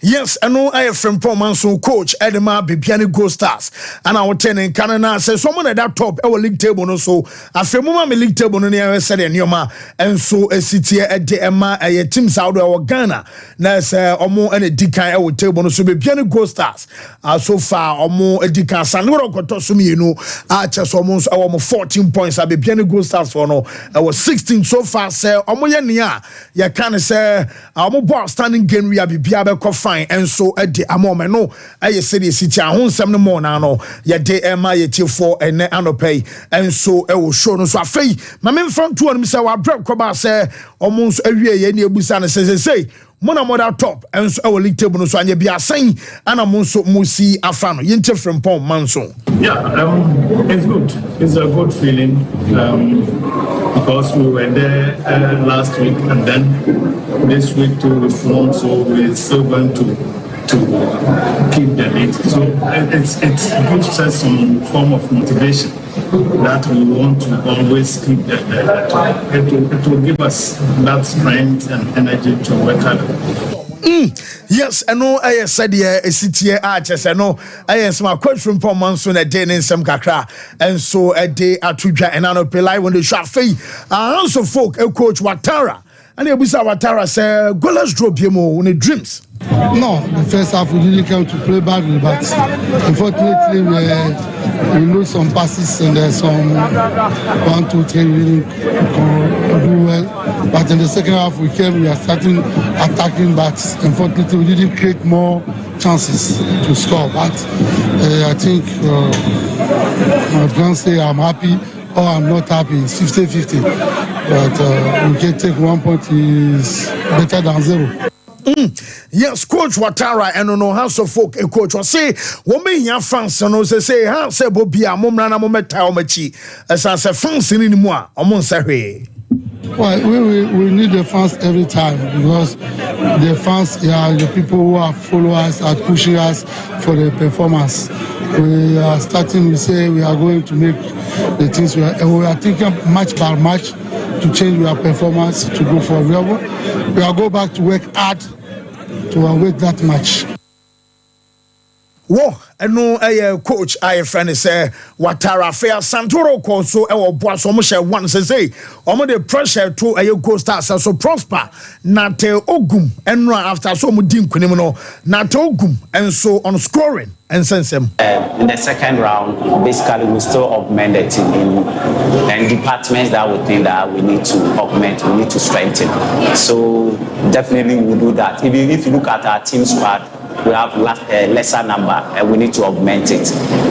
Yes, I know I have from Pomanso coach Edema Bibiani Gold Stars. And I will tell in Canada say someone at that top our league table no so I feel my league table no near said and yoma and so a city at the Emma a team Saudi or Ghana. Now say omo and a decan our table no so Bibiani Gold Stars. So far omo a decan Sanuro Kotosumi you know just almost our 14 points at Bibiani Gold Stars for no our 16 so far say omo ya ya can say omo ball standing game we are Bibiabe Kofa and so at the amome no I said the city a hunsem no more now no ya de Emma ye for and anopay and so I will show no so afei my men front to me say wa break koba say almost awie ye ne ebusa na say mona mother top and so our league table no so anya bia saying and amonso musi afano yente from Pom Manso. Yeah, it's good. It's a good feeling because we were there last week and then this week too we won, so we're still going to keep the lead. So it gives us some form of motivation that we want to always keep the top. It will give us that strength and energy to work hard. Yes, I know I said here a city arches. I know I am my coach from Pomanso a day in some kakra and so a day at Tuja and Anopelai when the shot fee. Also folk a coach Watara and it was Watara say go let's drop him on the dreams. No, the first half we didn't come to play badly, but unfortunately we lose some passes and there's some 1, 2, 3 really do well. But in the second half we are starting attacking, but unfortunately we didn't create more chances to score. But I think I can't say I'm happy or I'm not happy. It's 50-50. But we can take 1 point is better than 0. Yes, coach Watara and no house of folk a coach will say woman ya fans no say ha say bobia momra na mometa omachi as I say fans in anymore omon say well we need the fans every time because the fans are the people who are followers are pushing us for the performance. We are starting, we say we are going to make the things we are thinking match by match to change our performance to go for level. We are go back to work hard to await that match. Whoa, and no coach I friend say Watara fair Santoro call so boss almost one say the pressure to a Gold Stars so prosper not ogum and run after so mudim kunimono not ogum and so on scoring and sense him. In the second round, basically we still augment the team and departments that we think that we need to augment, we need to strengthen. So definitely we'll do that. If you look at our team squad, we have a lesser number and we need to augment it.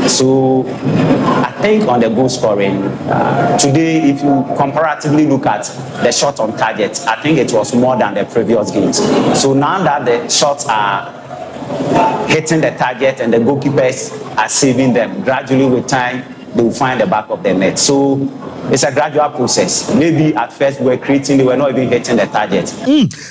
So I think on the goal scoring, today if you comparatively look at the shot on target, I think it was more than the previous games. So now that the shots are hitting the target and the goalkeepers are saving them, gradually with time they will find the back of the net. So it's a gradual process. Maybe at first we were creating, they were not even hitting the target.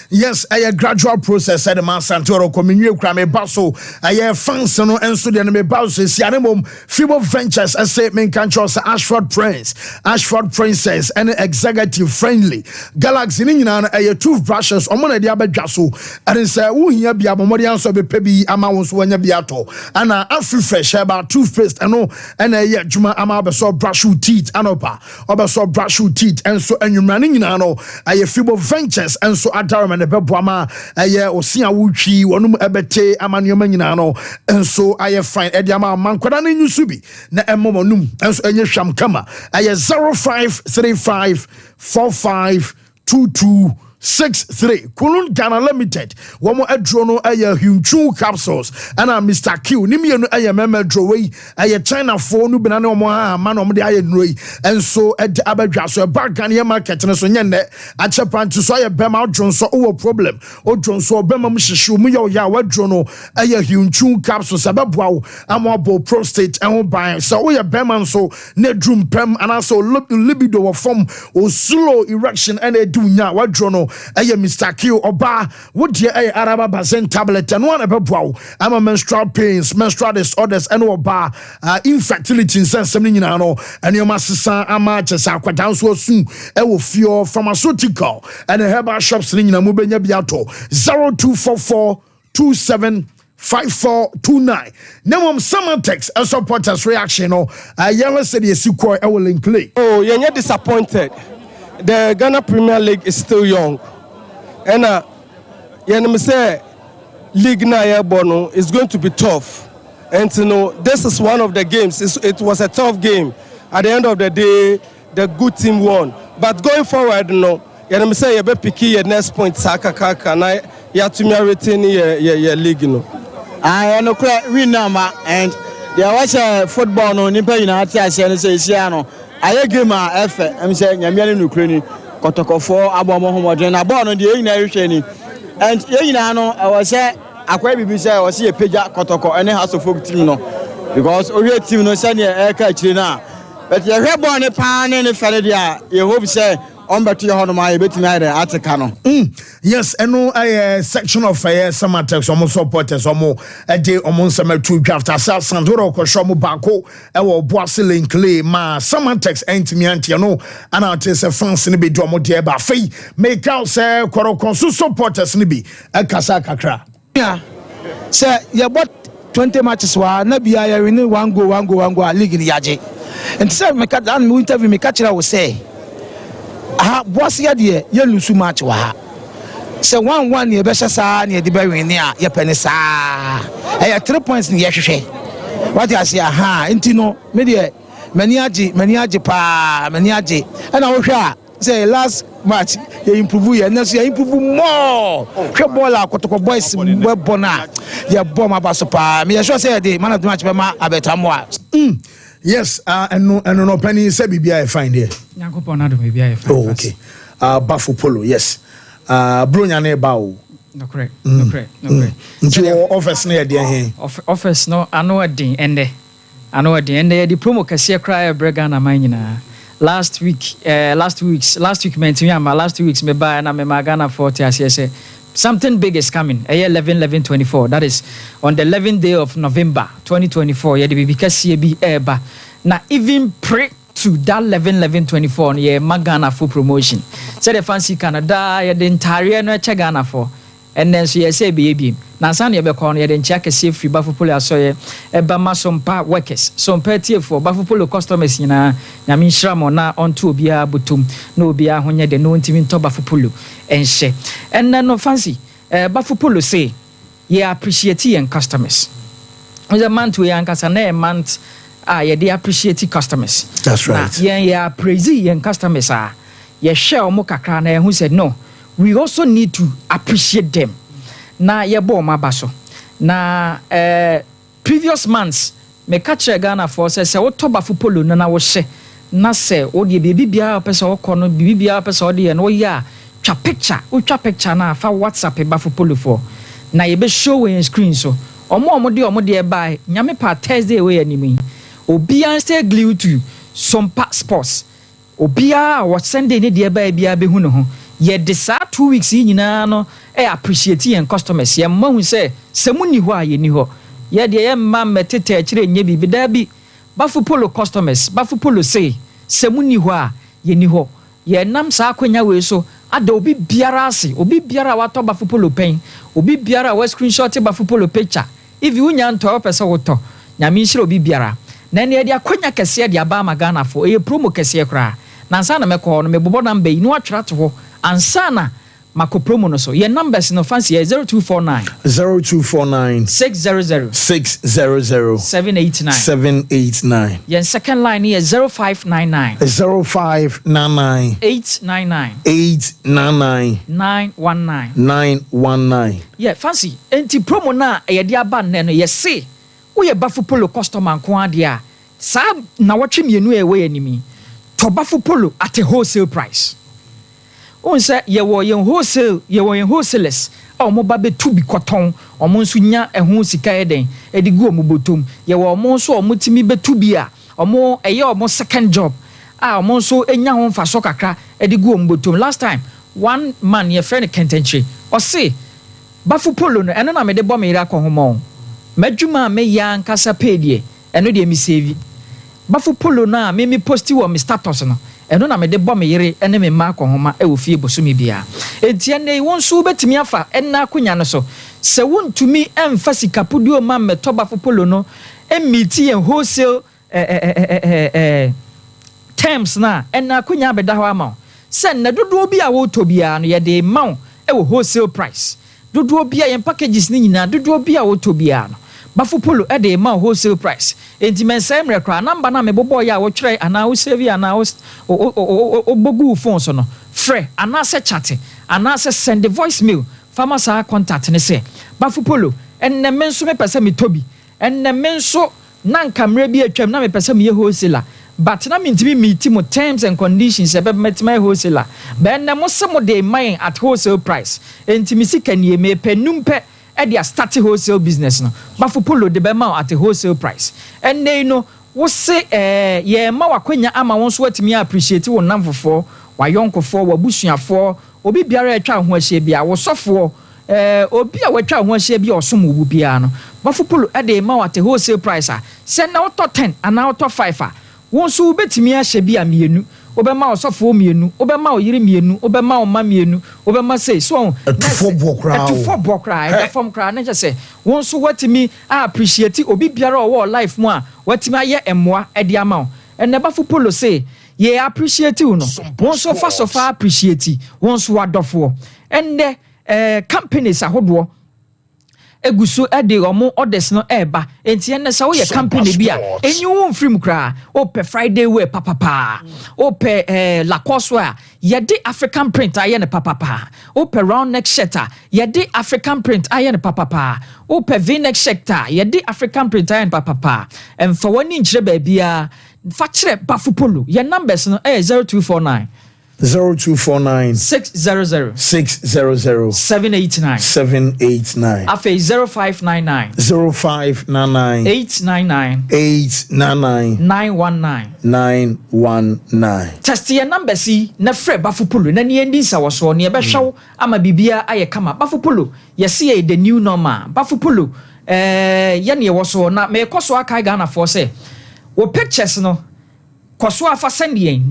Yes, a gradual process. Said the man Santoro community crame basso. I fans no and so the enemy basso. Sianemum Fibo Ventures. I say main control Ashford Princess, and executive friendly Galaxy. Nina a toothbrushes. Omona diabe jasso. And say who here be a memorial so be pebi amount when you biato. And Afri fresh about toothpaste and no and a juma amabe so brush your teeth anopa. obeso brush your teeth enso enwumra ne nyina no aye Fibo Ventures enso adarma ne beboama aye osia wutwi wonum ebete amanioma nyina no enso aye fine ediama mankwada ne nyusubi na emomonum enso enye hwam kama aye 0535452263 Kulun Ghana Limited womo adrono aye hunchu capsules ana Mr. Q nimienu aye meme drowei aye China phone bina ne omo ha ma no de aye nroi enso ed abadwa so Ghana market ne so nyenne ache panti so aye bema odronso o problem odronso bema mhihye mu ya wadrono aye hunchu capsules ababwa amabo prostate enho ban so wo ye bema so ne drum pem ana so libido wo form o slow erection and edunya wadrono aye Mr. Q oba wodie aye araba bazen tablet and one ababwa ama menstrual pains menstrual disorders and oba infertility nsensem ni nyina no enioma sesa ama chesa akwadan so sun e wo fio pharmaceutical and herbal shops ni nyina mu benya biato 0244275429 Nemom Samantex a supporters reaction no yellow said yes you call link play. Oh, you're disappointed. The Ghana Premier League is still young. And you say League na bono is going to be tough. And you know this is one of the games. It was a tough game. At the end of the day, the good team won. But going forward, you say you be picky your next point saka kaka na you have to me retain your league, you know. I know we number and there was a football no nipa United say no I game efe am say nyame no Ukraine kotokofo abomo homodren na ball no de yin na hwehwe ni and yin na no I was say akwa bibi say I was say peja kotoko any house of folk team no because ohwe team no say na e ka chire na but ye hwe ball ne pa ne fere dia ye hope say on beto ye hono ma ye betimi ade atika no yes eno section of Samantex omo supporters omo de omo nsama2 draft asa sandoro ko shomo bako e wo boase link lay ma Samantex entimi antie no ana ate se fans ne be do omo de ba fei make out say korokon supporters ne bi e kasa kakra say ye bought 20 matches wa na bia ye win one goal league ni yaje and say me ka dan me interview me ka kira wo say boss ya de ye lusu match wa ha say 1-1 ye be sa na ye de be win a ye pene sa 3 points ni ye hwehwe what you say enti no me de mani age and wo hwe a say last match ye improve ye na so ye improve more hwe ball akotoko boys we bona ye bomb abaso pa me ye sure say the man of the match be ma abetamo yes and no penny say bibia find here Yankopon na do bibia find. Oh okay Bafo Polo yes bronya na ba o no correct nti office na ye he office no ano adin ende the promo kase cry brega na manyina last week me buy na me magana 40 as say something big is coming 11/11/24 that is on the 11th day of November 2024 yeah the baby kase bi eba na even pre to that 11/11/24 yeah magana for promotion say the fancy Canada yeah the entire no che Ghana for and then so you say baby na san ye be call no ye den check say free Liverpool asoye e ba ma Sompa workers Sompa tie for Liverpool customers nyina nyame nhramo na onto obia butum na obia honye de no ntimi nto Liverpool enhye and no fancy Liverpool say ye appreciate yen customers with a month we ankasa na a month ye dey appreciate customers that's right ye praise yen customers ye share omo kakra na who said no we also need to appreciate them. Na yebo mabaso. Na previous months me catch Ghana for say what toba fupolo na wo hye. Na say o de bibia pese wo kono bibia pese o de no ya twa picture na fa WhatsApp ba fupolo for. Na ye be show in screen so. Omo de buy nyame pa Thursday we animi. Obia stay glued to Sompa Sports. Obia what Sunday ni de buy bia be hu no ho. Ye de sa 2 weeks nyina no appreciate yen customers ye mahu say semuni ho a ye ni ho ye de ye ma metete akire nye bibi da bi Liverpool customers Liverpool say semuni ho a ye ni ho ye nam sa akonya we so ada obi biara ase obi biara wa to Liverpool pen obi biara wa screenshot Liverpool picture if you nya nto opese wo to nyame nhire obi biara na ne de akonya kese de aba magana fo e promo kese kra nansa na mekɔ no mebobɔ number yi no atwera to hɔ ansa na mako promo no so. Your numbers no fancy 0249 600 789. Your second line is 0599 899 919. Yeah, fancy. Enti promo na ye dia ba ne no ye se wo ye Bafo Polo customer nko ade a sa na wotwe mienu e we animi to Bafo Polo at a wholesale price. On say ye wo ye wholesale ye wo ye wholesalers o mo ba be tu bi koton o mo nso nya ehun sika eden e di gu o mo botom ye wo mo nso o mo timi be tu bi a o mo eye o mo second job o mo nso enya ho mfa so kakra e di gu o mo botom. Last time one man ye friend Kentenche o say Bafo Polo no eno na me de bo me ira ko homo madwuma me ya nkasa pedie eno de mi save Bafo Polo na me posti wo me status no eno na me de bo me yere ene me ma akɔhoma e wo fie bosumi bia enti ene won so betimi afa enna akonya no so se wontumi emfa sikapodio ma meto Bafo Polo no emiti en wholesale terms na enna akonya beda ho ama se na dodo bi a wo to bia no ye de ma e wo wholesale price dodo bia yen packages ni nyina dodo bia wo to bia no Bafo Polo e de ma wholesale price enti mensem rekra number na me bobo ya wo twere ana wo save ana wo bogu phone so no frɛ ana se chat ana se send the voicemail fama sa contact ne se Bafo Polo enne menso me pese me tobi enne menso na nkamra bi atwam na me pese me wholesaler but na me ntimi meet mo terms and conditions e be metima wholesaler be enne mo se mo de mine at wholesale price enti sika nie me penumpe e dia start wholesale business no Bafo Polo de be ma at a wholesale price enne no wo se ye ma wakwanya ama won so atimi appreciate wo namfofo wa yonkofo wa busuafo obi biara atwa ho ahye bia wo sofo obi a watwa ho ahye bia osom wo bia no Bafo Polo e de ma at a wholesale price a se na wo 10 ana wo 5 a won so betimi ahye bia mienu obema osofo mienu obema oyire mienu obema oma mienu obema say so etufo bokra e form kra na say won so watimi appreciate obi biara owo life mu a watimi aye emoa e de ama ene Bafo Polo say ye appreciate you no won so fa appreciate won so wadofo ende companies ahodo eguso ede omo orders no eba enti enne sa wo ye company bia enyi wo mfrim kra o pe Friday wear papa o pe Lacoste wear ye de African print aye ne papa o pe round neck shirt ye de African print aye ne papa o pe V-neck shirt ye de African print aye ne papa en fa woni nkire ba bia fa kire Bafo Polo ye numbers no 0249 600 789 Afe 0599 899 919 test your number si na frɛ Bafo Polo na ne ndi sa woso ne be hwew ama bibia aye kama Bafo Polo yes ye the new normal Bafo Polo ye ne woso na me koso aka Ghana for say wo pictures no koso afa sendie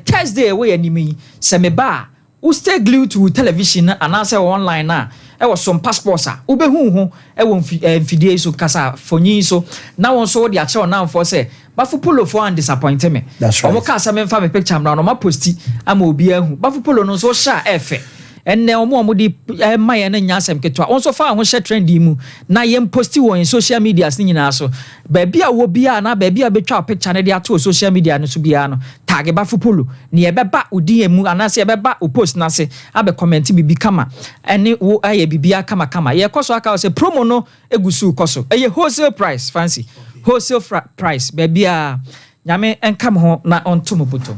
Thursday we animi se me ba u stay glued to television and answer online na e was some passports a u be hu e won fidie so kasa fonyi so na won so de ache now for say Bafo Polo for and disappoint me omo ka sa me fa me picture na no ma posti ama obi ahu Bafo Polo no so sha efe enne omo di maye na nya asem ketwa won so fa ho share trendy mu na yem posti won social media ni nyina so ba bia wo bia na ba bia betwa picture na dia to social media no so bia no tag Bafo Polo ne ebeba odi emu anase ebeba o post na se abe comment bibi kama ene wo aye bibia kama ye koso aka se promo no egusu koso eye wholesale price fancy wholesale price ba bia nyame enkam ho na onto mobuto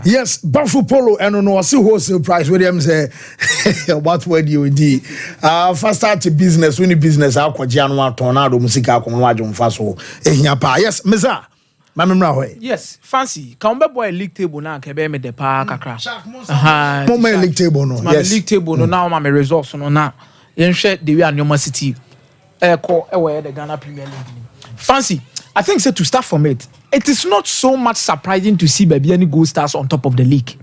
yes Bafo Polo eno no see wholesale price where them say what word you did first start business when business akwaji anu aton na do musika akon wajo mfa so ehia pa yes meza mamemra ho yes fancy ka umbe boy league table na ka be me de pa kakra mo me league table no yes league table no now ma me results no na yenhwe the way Anyoma City ko ewe the Ghana Premier League fancy I think say to start from it is not so much surprising to see baby any goal stars on top of the league.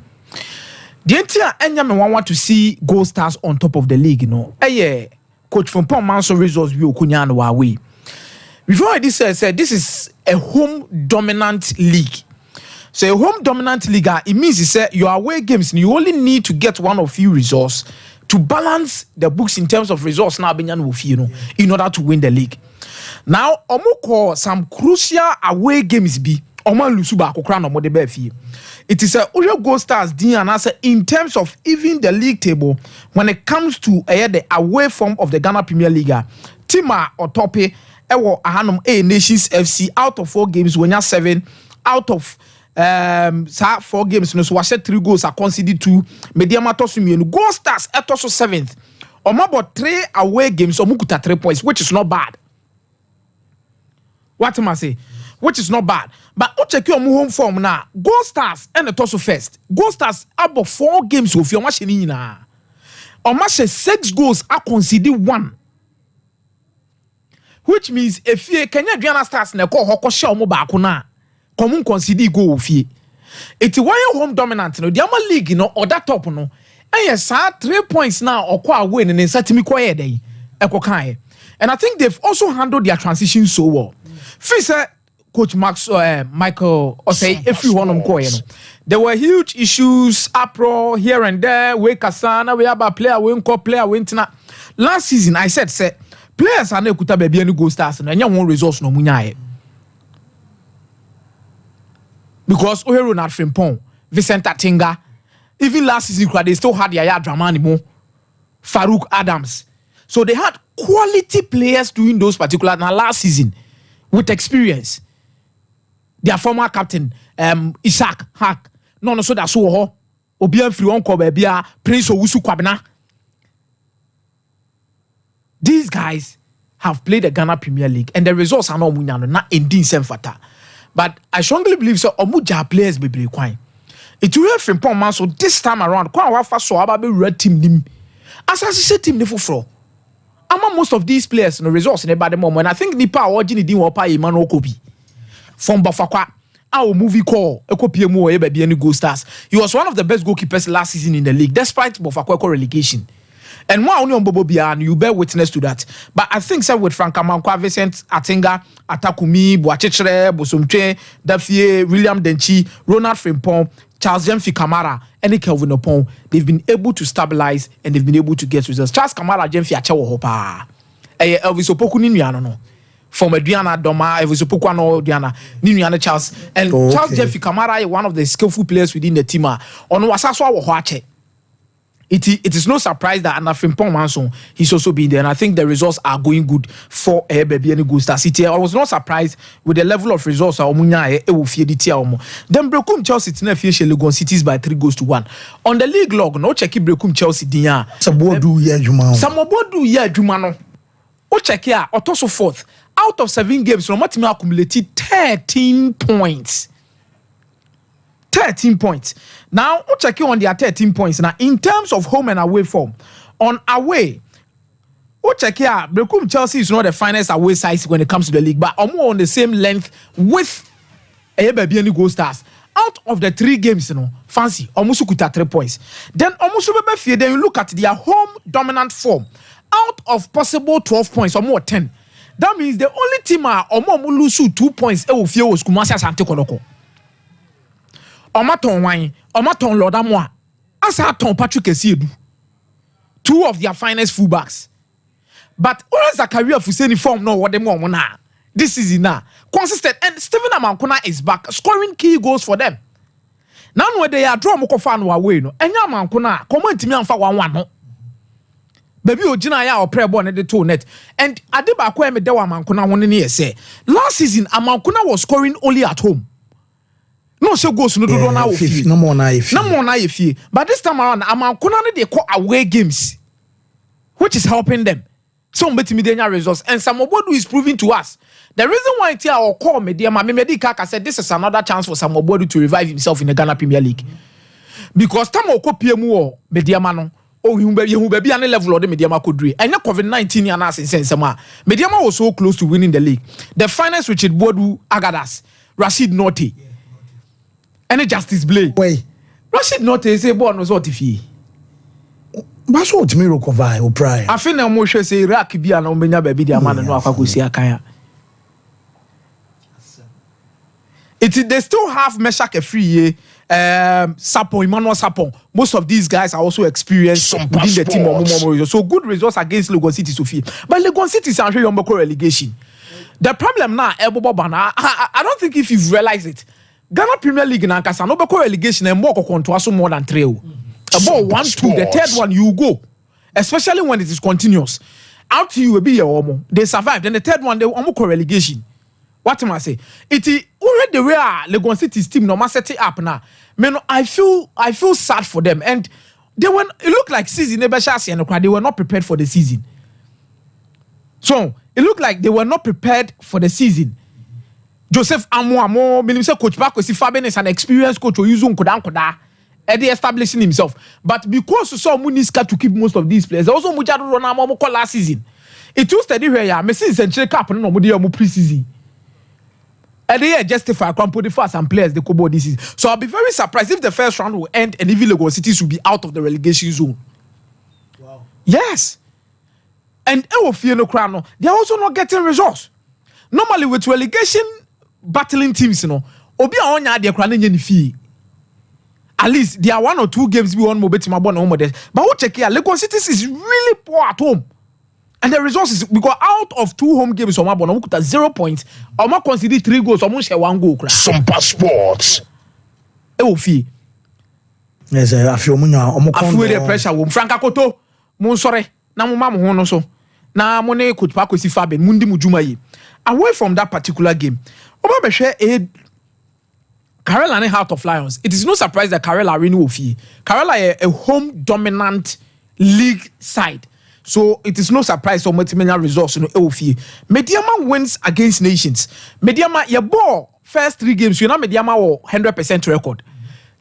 The entire Enyame want to see goal stars on top of the league, you know. Coach from Pom Manso results we okunya no away. Before this said this is a home dominant league. So a home dominant league, it means your away games, you only need to get one of few results to balance the books in terms of results now in order to win the league. Now, omoko some crucial away games be oman lusuba akokra no mode be fie. It is a Ujo Gold Stars in terms of even the league table when it comes to the away form of the Ghana Premier League. Tima Otope ewo ahanum A Nations FC out of 4 games when you 7 out of 4 games no so was 3 goals are conceded 2 Mediama Tosumienu Gold Stars etoso 7th. Omabo 3 away games omukuta 3 points, which is not bad. What am I say? Which is not bad. But check your home form now. Gold Stars and the Tosso first. Gold Stars about 4 games with your machine na. Or match 6 goals are conceded 1. Which means if you can Diana Stars na call hoko show mo ba ko na. Come concede goal fie. It's why home dominant no. The Ama League no or that top no. And yes, 3 points now or kwa win and satimi kwa day. Eko kan. And I think they've also handled their transition so well. First, Coach Michael or say everyone on coin. There were huge issues, uproar here and there. We Kasana, we have a player, we call player, we last season. I said, players are not kuta baby any Gold Stars and you want results no munyae. Because Oheru not Frimpong, Vincent Atinga, even last season they still had Yaya Dramani Farouk Adams. So they had quality players doing those particular last season with experience. Their former captain, Isaac Hack, no, so that's so Obian free on Kobebia, Prince Owusu Kwabena. These guys have played the Ghana Premier League, and the results are not indeed Semfata. But I strongly believe so. Omuja players be required. It will have from Pong so this time around. Kwa wafa so ababe red team nim. As I say team nefu fro. Among most of these players, no results in about the moment. I think Nipa origin di wapa Emmanuel Kobi. From Bafakwa, our movie call Ekopiemu or baby any Gold Stars. He was one of the best goalkeepers last season in the league, despite Bafakwa relegation. And more only on Bobo Bian, you bear witness to that. But I think with Frank Amankwa, Vincent Atinga, Atakumi, Boachechere, Bosumche, Dafie, William Denchi, Ronald Frimpong, Charles Jemfi Kamara, and Kelvin Opon, they've been able to stabilize and they've been able to get results. Charles Kamara, Jemfi Achewo Hopa. Elvis Opoku Niniano no. From Adriana Doma, Elvis Opoku no Diana, Niniano Charles. And Charles Jemfi Kamara is one of the skillful players within the team. On Wasaswa Wache. It is no surprise that Anna Frimpong Manson he's also been there, and I think the results are going good for baby and Gold Star City. I was not surprised with the level of results. Then Brekum Chelsea Tina Fish Legon Cities by 3-1 on the league log. No check Brekum Chelsea Dinya. Samobodu ye Jumano. O check here. Otoso 4th out of 7 games. No matter accumulated 13 points. 13 points. Now, we'll check you on their 13 points. Now, in terms of home and away form, on away, we'll check here. Brekum Chelsea is not the finest away side when it comes to the league, but almost on the same length with Baby Gold Stars. Out of the 3 games, fancy, almost kuta 3 points. Then, almost then you look at their home dominant form. Out of possible 12 points, or more 10. That means the only team are lose 2 points. Was Kumasi Asante Kodoko. Omaton wine, Omaton Lord Amoa, Asaton Patrick Esiedu, 2 of their finest fullbacks. But all Zakaria Fuseni form no what they want now. This is now consistent, and Stephen Amankuna is back, scoring key goals for them. Now when they are draw Mokofan away, no, and Yamankuna, comment me on for 1-1. No, baby, Ojina ya or prayer born at the 2 net, and Adeba Kweme Dewa Mankuna 1 year say last season Amankuna was scoring only at home. No so goes no do na ofi. No more na ifi. No more na ifi. But this time around, Amankuna they call away games, which is helping them. So mbetimi results, and Samobodu is proving to us the reason why it's our call media. Mamedi Kaka said this is another chance for Samobodu to revive himself in the Ghana Premier League, because Tamo Kopiemu media mano. Oh, you be any level of the Mediama could do. And COVID-19 and us in Sensama. Mediama was so close to winning the league. The finest Richard Bodu Agadas, Rashid Norte. Any Justice Blay. Wait. Rashid Norte say born was what if he. That's what me recover or pray. I feel no more say Iraq be an omenya baby the man no afakusi akaya. They still have Meshach free. Sapon, Emmanuel Sapon. Most of these guys are also experienced within the team. So good results against Legon City, Sophie. But Legon City is actually on relegation. The problem now, I don't think if you've realized it, Ghana Premier League and Ankasa no beko relegation and more contour more than 3. About 1, 2, the third one you go, especially when it is continuous. Out to you will be your homo. They survive. Then the third one they almost relegation. What am I say? It is already the way Legon City's team no matter set it up now. Man, I feel sad for them, and it looked like season they were not prepared for the season. So it looked like they were not prepared for the season. Joseph Amo, Minister Coach Bako, si Fabian is an experienced coach who uses Koda, Eddie establishing himself. But because you saw Muniska to keep most of these players, also Mujadu Ronamo last season. It was steady here, Messi Century Cup and no pre-season. And they justify the first and players they could this season. So I'll be very surprised if the first round will end and even Legon Cities will be out of the relegation zone. Wow. Yes. And no, they are also not getting results. Normally with relegation battling teams, obi a de kra na fee. At least there are 1 or 2 games we won mobetima bon home there. But who check here, Lagos City is really poor at home. And the results is we got out of 2 home games on we got 0 points. Oma conceded 3 goals, almost share 1 goal. Sompa Sports. Fee. Yes, I feel the pressure. Franka Koto, mon sorry. Na mo mam ho no so. Na mo ne coach Paco si Fabian mundi mujuma yi. Away from that particular game, Oba be share Karela and Heart of Lions. It is no surprise that Karela renew Ofi. Karela a home dominant league side. So it is no surprise so much many results in Ofi. Mediama wins against Nations. Mediama your ball first 3 games you know Mediama 100% record.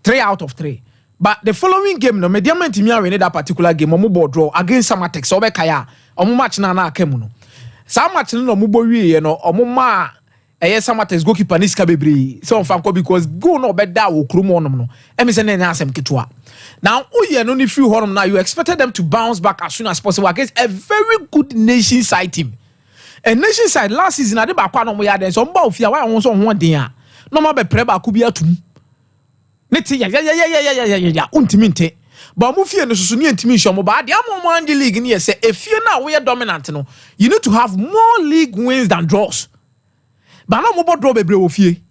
3 out of 3. But the following game no Mediama Timia win that particular game omo ball draw against Samatex obe kaya omo match na akemu no. Some match no omo wie no omo ma Samatex goalkeeper niska bebre so fanko because go no beda wo kromo no emi se na asem ketwa. Now uye no ni free honom now you expected them to bounce back as soon as possible against a very good nation side team. A nation side last season ade ba kwa no mo ya den so mba ofia wa won so ho den a no ma be pre ba ku bi atum. Neti ya untimi nte but mo fie no susu ne ntimi nhwo mo ba de ammo andi league ne say efie na we dominant no you need to have more league wins than draws but no mo bo draw bebre wo fie.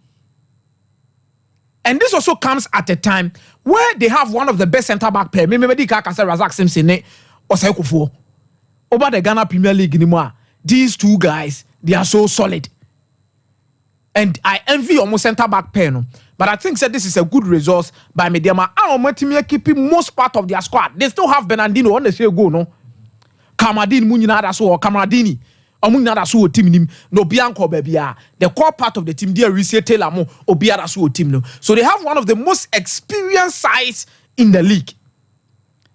And this also comes at a time where they have one of the best centre back pair me di ka say Razak Simpson ne Osai Kofo over the Ghana Premier League anymore. These 2 guys they are so solid and I envy almost centre back pair no. But I think that this is a good result by Mediama. Our keeping most part of their squad. They still have Bernardino on the show go no. Kamadini Munina so or Kamadini. Omunada so team nim no Bianco Bebia. The core part of the team there is Taylor Mo Obiara so team no. So they have one of the most experienced sides in the league.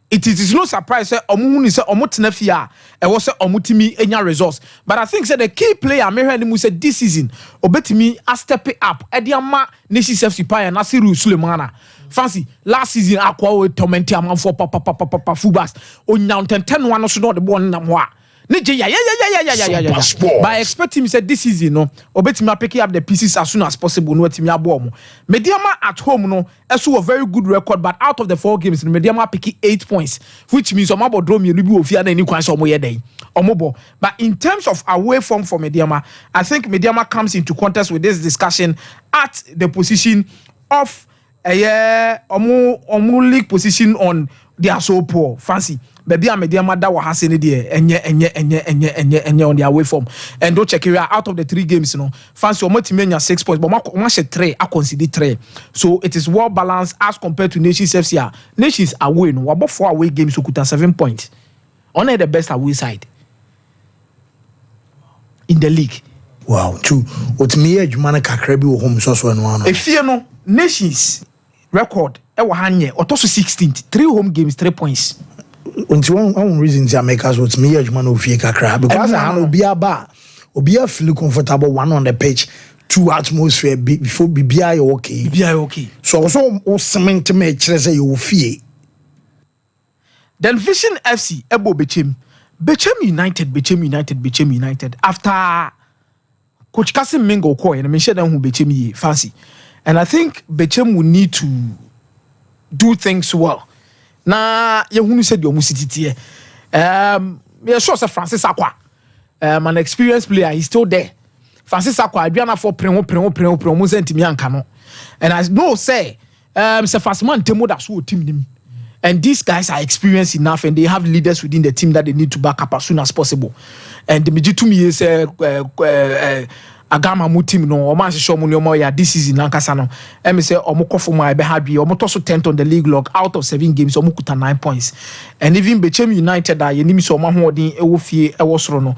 It is no surprise say Omu say Omotenafia e was say Omutimi enya results. But I think say the key player me hear say this season obetimi a step it up. Ediama Nation FC Paya Nasiru Sulemana. Fancy last season akwa we torment am for papa fubas. Onya 10-1 so no the ball na ho a. But I expect him said this season no obetimi picking up the pieces as soon as possible no etimi abo. Mediama at home no also a very good record but out of the 4 games Mediama picking 8 points which means omabo draw me bi ofia na ni kwan so omoye den omobo. But in terms of away form for Mediama, I think Mediama comes into contest with this discussion at the position of omu league position on they are so poor fancy baby Mediama da wa hase ne de enye on their away form and don't check it out of the 3 games fancy omotimi nya 6 points but ma 3 I consider 3 so it is well balanced as compared to Nations FC. Nations away no about 4 away games so kuta 7 points on the best away side in the league. Wow, true. Otimi adwuma na kakra bi wo home so no ano efie no Nations record e wo hanye otoso 16th 3 home games 3 points. One reason to make us what's me man of kakra because I will be a feel comfortable 1 on the pitch 2 atmosphere before BBI okay. So also cement to make sure say you fear. Then Vision FC Ebo Bechem United after Coach Kasim Mingo ko and mention them who Bechem fancy. And I think Bechem will need to do things well. Na you said your musititie. Yeah, sure, Sir Francis Aqua. An experienced player, he's still there. Francis Aqua, Adriana for premo sentimian cano. And I know say, Sir Fasman Temo that's who team him. And these guys are experienced enough and they have leaders within the team that they need to back up as soon as possible. And the major to me is Agama mu team no o man show money o ya this season nankasa no me say o mo kofo mo be hard o mo to so 10th on the league log out of 7 games o mo kuta 9 points and even Bechem United that you nimi so ma hoodin e wo fie e wo soro no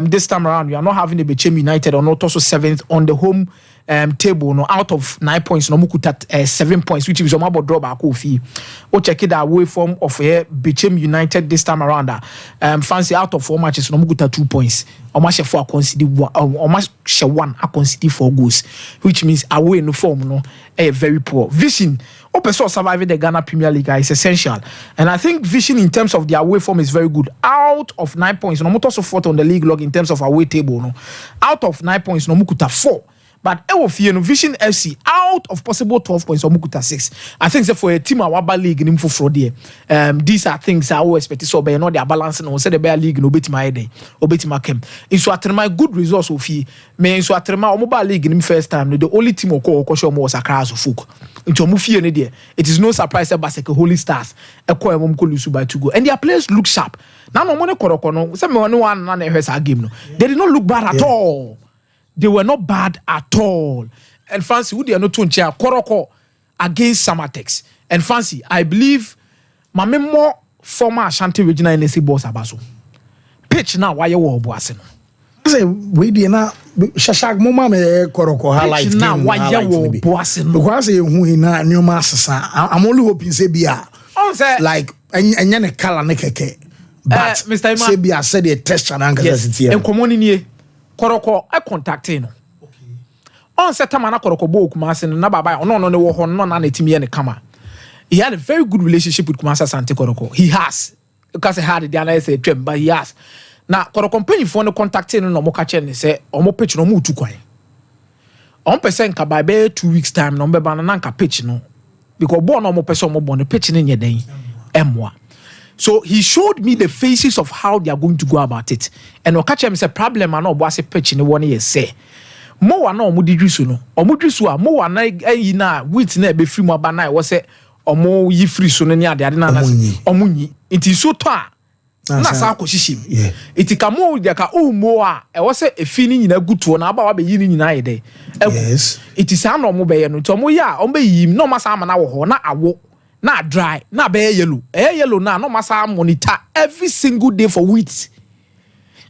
this time around we are not having a Bechem United or not also 7th on the home table no out of 9 points no mo kuta 7 points which is o ma bo draw back o fie o check it away from of Bechem United this time around fancy out of 4 matches no mo kuta 2 points o ma she for consider o ma one I consider 4 goals, which means away no form no very poor. Vision person surviving the Ghana Premier League is essential, and I think vision in terms of the away form is very good. Out of 9 points, no more also 4th on the league log in terms of away table. No, out of 9 points, no mukuta 4. But Vision FC out of possible 12 points or mukuta 6. I think that for a team awaba league in for there. These are things I always expect. So be no they are balancing on say the bear league no beti my day or beti my kem. In so my good results of me in so my mobile league in first time the only team or show more Accra of folk. Into Mufi and there. It is no surprise that Baseke Holy Stars a koe mom ko lose by 2 goals. And their players look sharp. Now no money koroko no. Say me one na a game no. They did not look bad at all. They were not bad at all. And Fancy, who they are not to chair Koroko against Samatex. And Fancy, I believe my more former Ashanti regional NSC boss Abaso. Pitch now why you were bossing. Say we did not Shashag Moma Koroko highlight now why you were bossing. Because who in a new master. I'm only hoping say bia. Like and yana kala nekeke. But Mr. Say bia said a test and anchor and common Koroko I contacting. On set time na Koroko bo Kumasi na baba no wo ho no na netimi ne kama. He had a very good relationship with Kumasi Asante Koroko. He has because he had the other say trem but he has. Na Koroko company for no contacting no mo ka che ne say omo pitch no mo tu kwan. On person ka by 2 weeks time no be ba na nka pitch no because born no mo person mo born pitch ne nyeden emwa. So he showed me the faces of how they are going to go about it. And o catch him say problem and no boase pitch ni one year say. Mo wa na omo didwisu no. Omo dwisu a mo wa na yi na wit na be free mo ba na wo say omo yi free so no ni ade na na omo nyi. It is so to a na sa akohihim. Yeah. It ka mo dia ka o mo a e wo say efi ni nyina gutuo na aba wa be yi ni nyina ye de. Yes. It is an omo be ye no. To omo ya omo be yi no ma sa ama na wo ho na awo. Na dry, na be yellow. Yellow na no massa monitor every single day for weeks.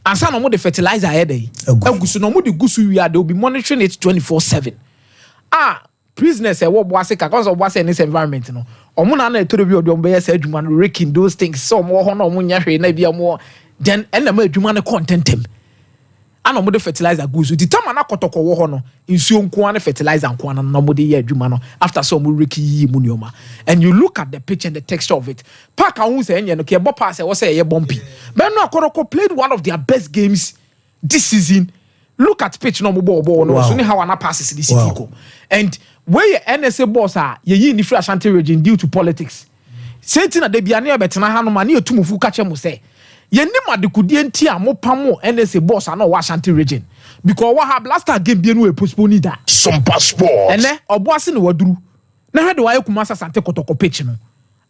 And some no the fertilizer here day. Egusu no mo the gusu we are they will be monitoring it 24/7. Prisoners e wo boase ka cause of boase in this environment no. Omo na na etori bi odom be say adwuma no raking those things. So mo ho na omo nya hwe na bia mo then and na ma adwuma no contentem. Ano mo de fertilizer gusu. The time na kotoko wo ho no nsuo nko an fertilizer nko an no mo de ye adwuma no after so mo reki mu nioma. And you look at the pitch and the texture of it. Park an say enye no ke bo pass e wo say ye bumpy. But no Akoroko played one of their best games this season. Look at pitch no mo ball no so ni how an passes this city. And where your NSA boss are ye in the free Ashanti region due to politics. Saying na de bia na betena ha no ma na etumufu ka che mo say yenim adekudie nti a mo pamo NSA boss ana wa Ashanti region because what have last game bi no e postpone that Sompa Sports ene oboase ne waduru na hwe de wa Kumasi Asante Kotoko pitch no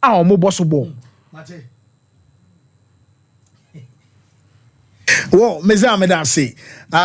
a o mo boss ball well meza da say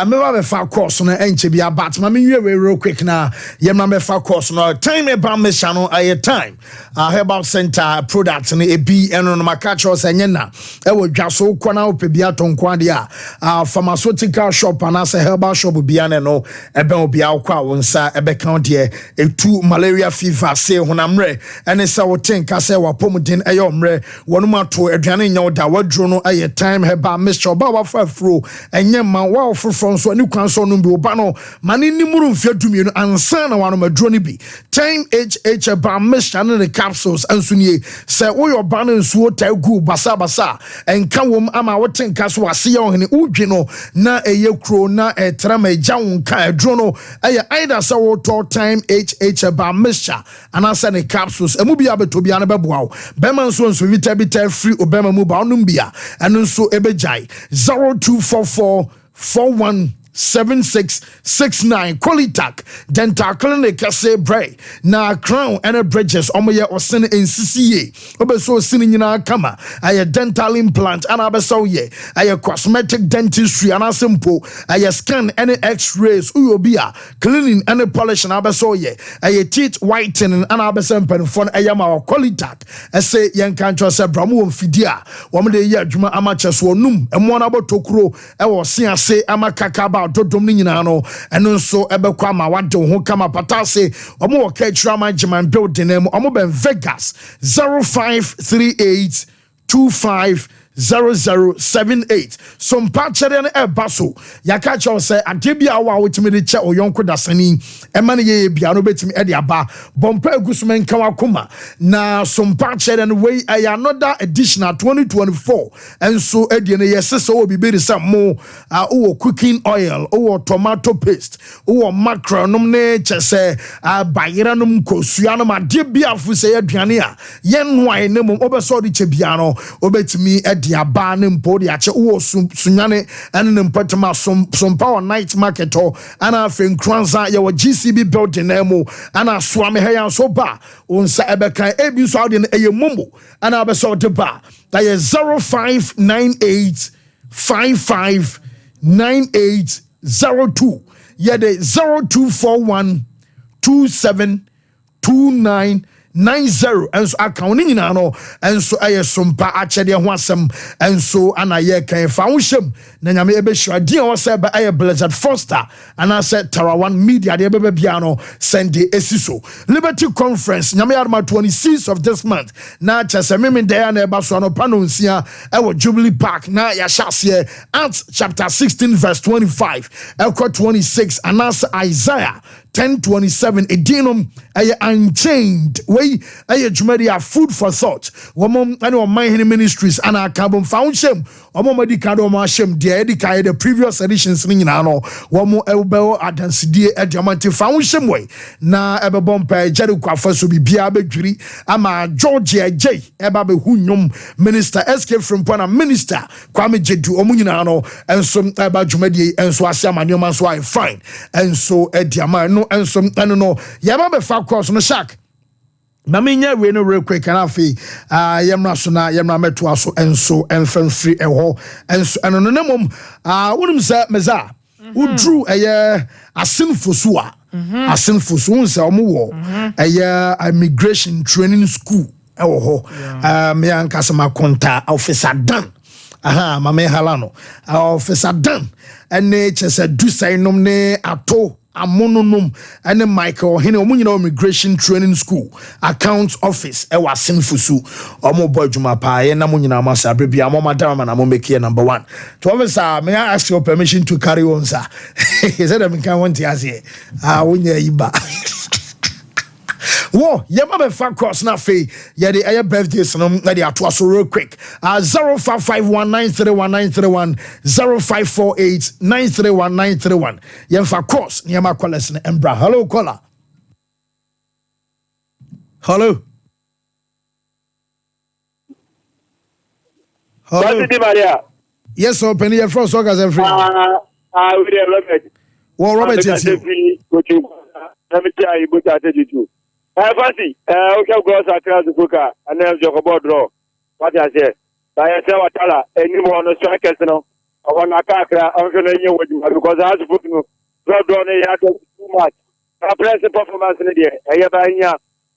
me wa be fa course no enche bia but ma me wie real quick na ye ma be fa course no time e ba me channel aye time herbal center products no ebi eno no makacho senye na e wo dwaso kwana ope bia tonkwa de a pharmaceutical shop and as herbal shop bia ne no e be obi akwa wonsa e be count de etu malaria fever say honamre ene sa wo tenka say wa pomuden e yomre wono mato aduane nya da wadro no aye time herbal mixture ba wa fa fro enye ma wa from so any council no be obano mani ni muru mfia dumie ansa na wano maduro ni bi time HH ba mission the capsules anso nie say wo your ban nsuo ta gu basa enka wom ama woten ka so ase ye ohene udwe no na eye kro na etrama egya wonka edro no eye either say wo to time HH ba mission anasa ne capsules emu bia beto bia na beboa wo bema nso vita free obema mu ba onum bia eno nso ebejai 0244 417669 Qualitac Dental Clinic say bray na crown and bridges omoye osen ncca obeso sin nyina kama aye dental implant and abeso ye aye cosmetic dentistry and simple aye scan and x-rays uyobia cleaning and polish and abeso ye aye teeth whitening and abesem penfon aye ma Qualitac say yen kan tro say bramu mfidia wo de ye adwuma amaches wonum emo na botokuro e wo se ase amakaka ba dodom ni nyina no eno nso ebekwa ma wade ho kama patase omo wo ka tira management building em omo ben Vegas 0538 250078 Sompa chere na ebaso yaka cho say adebia wa wotimi de che oyonko dasani emane ye bia no betimi e de aba bompa egusumen kan wakoma na Sompa chere no we another additional 2024 enso edie ne yesese obi be de sam mo o cooking oil o tomato paste o mackerel num ne chese bayira num kosua no adebia fu say aduane a yen wan ne mom obeso de che bia no obetimi aba ne mpo de ache wo sunyane ene ne mpatema Sompa on night market ho ana afen kranza ye wo GCB building na mu ana soa me heyan so ba onsa ebekan ebi so ade ne eye momo ana abeso de ba that is 0598 559802 ye de 0241 272990 enso account nyina no enso aye Sompa achede ho asem enso ana ye kan fa wohwem na nyame ebehwa dia wo se ba aye Blizzard Foster ana se Tarawan Media de bebe bia no Sunday esiso Liberty Conference nyame yarma 26th of this month na chese meme dey na eba so no panonsia e wo Jubilee Park na ya hyase Acts chapter 16 verse 25 Eko 26 anasa Isaiah 10:27 edinum aye unchained way aye jumadi are food for thought womom ane o man ministries ana carbon foundation omo medicado o ma shem de edika the previous editions ni nyina no womo ebeo adansidie ediamante foundation way na ebebom pa jeri kwafa so bibia bedwiri ama Georgia J eba be hunyum minister escape from Pona minister Kwame Jedu omo nyina no enso eba jumadi enso ase amanoma so I fine enso ediama no enso no yaba be fa course no shark na menya we no real quick na afi yemra so na yemra meto aso enso enfan free eho enso eno no nemom wonum se meza udru eye asenfosu a asenfosu unse omo eye immigration training school eho ho me ankasa makonta officer dan mama halano officer dan ene chese du sai nom ne ato amononum ene Michael hene omunyina immigration training school account office e wa sinfusu omo boy juma pa ye na munyina masa brebia omo madam na mo make number 1 to officer may I ask your permission to carry on sir he said I can want to ask here wonya yiba wo yema be fa cross na fe ye de aye birthdays no na de ato so real quick 0551931931 0548931931 ye fa cross yema callers na embra hello caller hello Maria. Yes open your first organs and free we Robert well Robert is let me tell you what I tell you too. Fancy, okay, go across the book and then you go draw. What I say, I say what tell any more on the strikers, no. I want to crack. I'm going to know because I have to put no draw too much. I press the performance in the day. I have a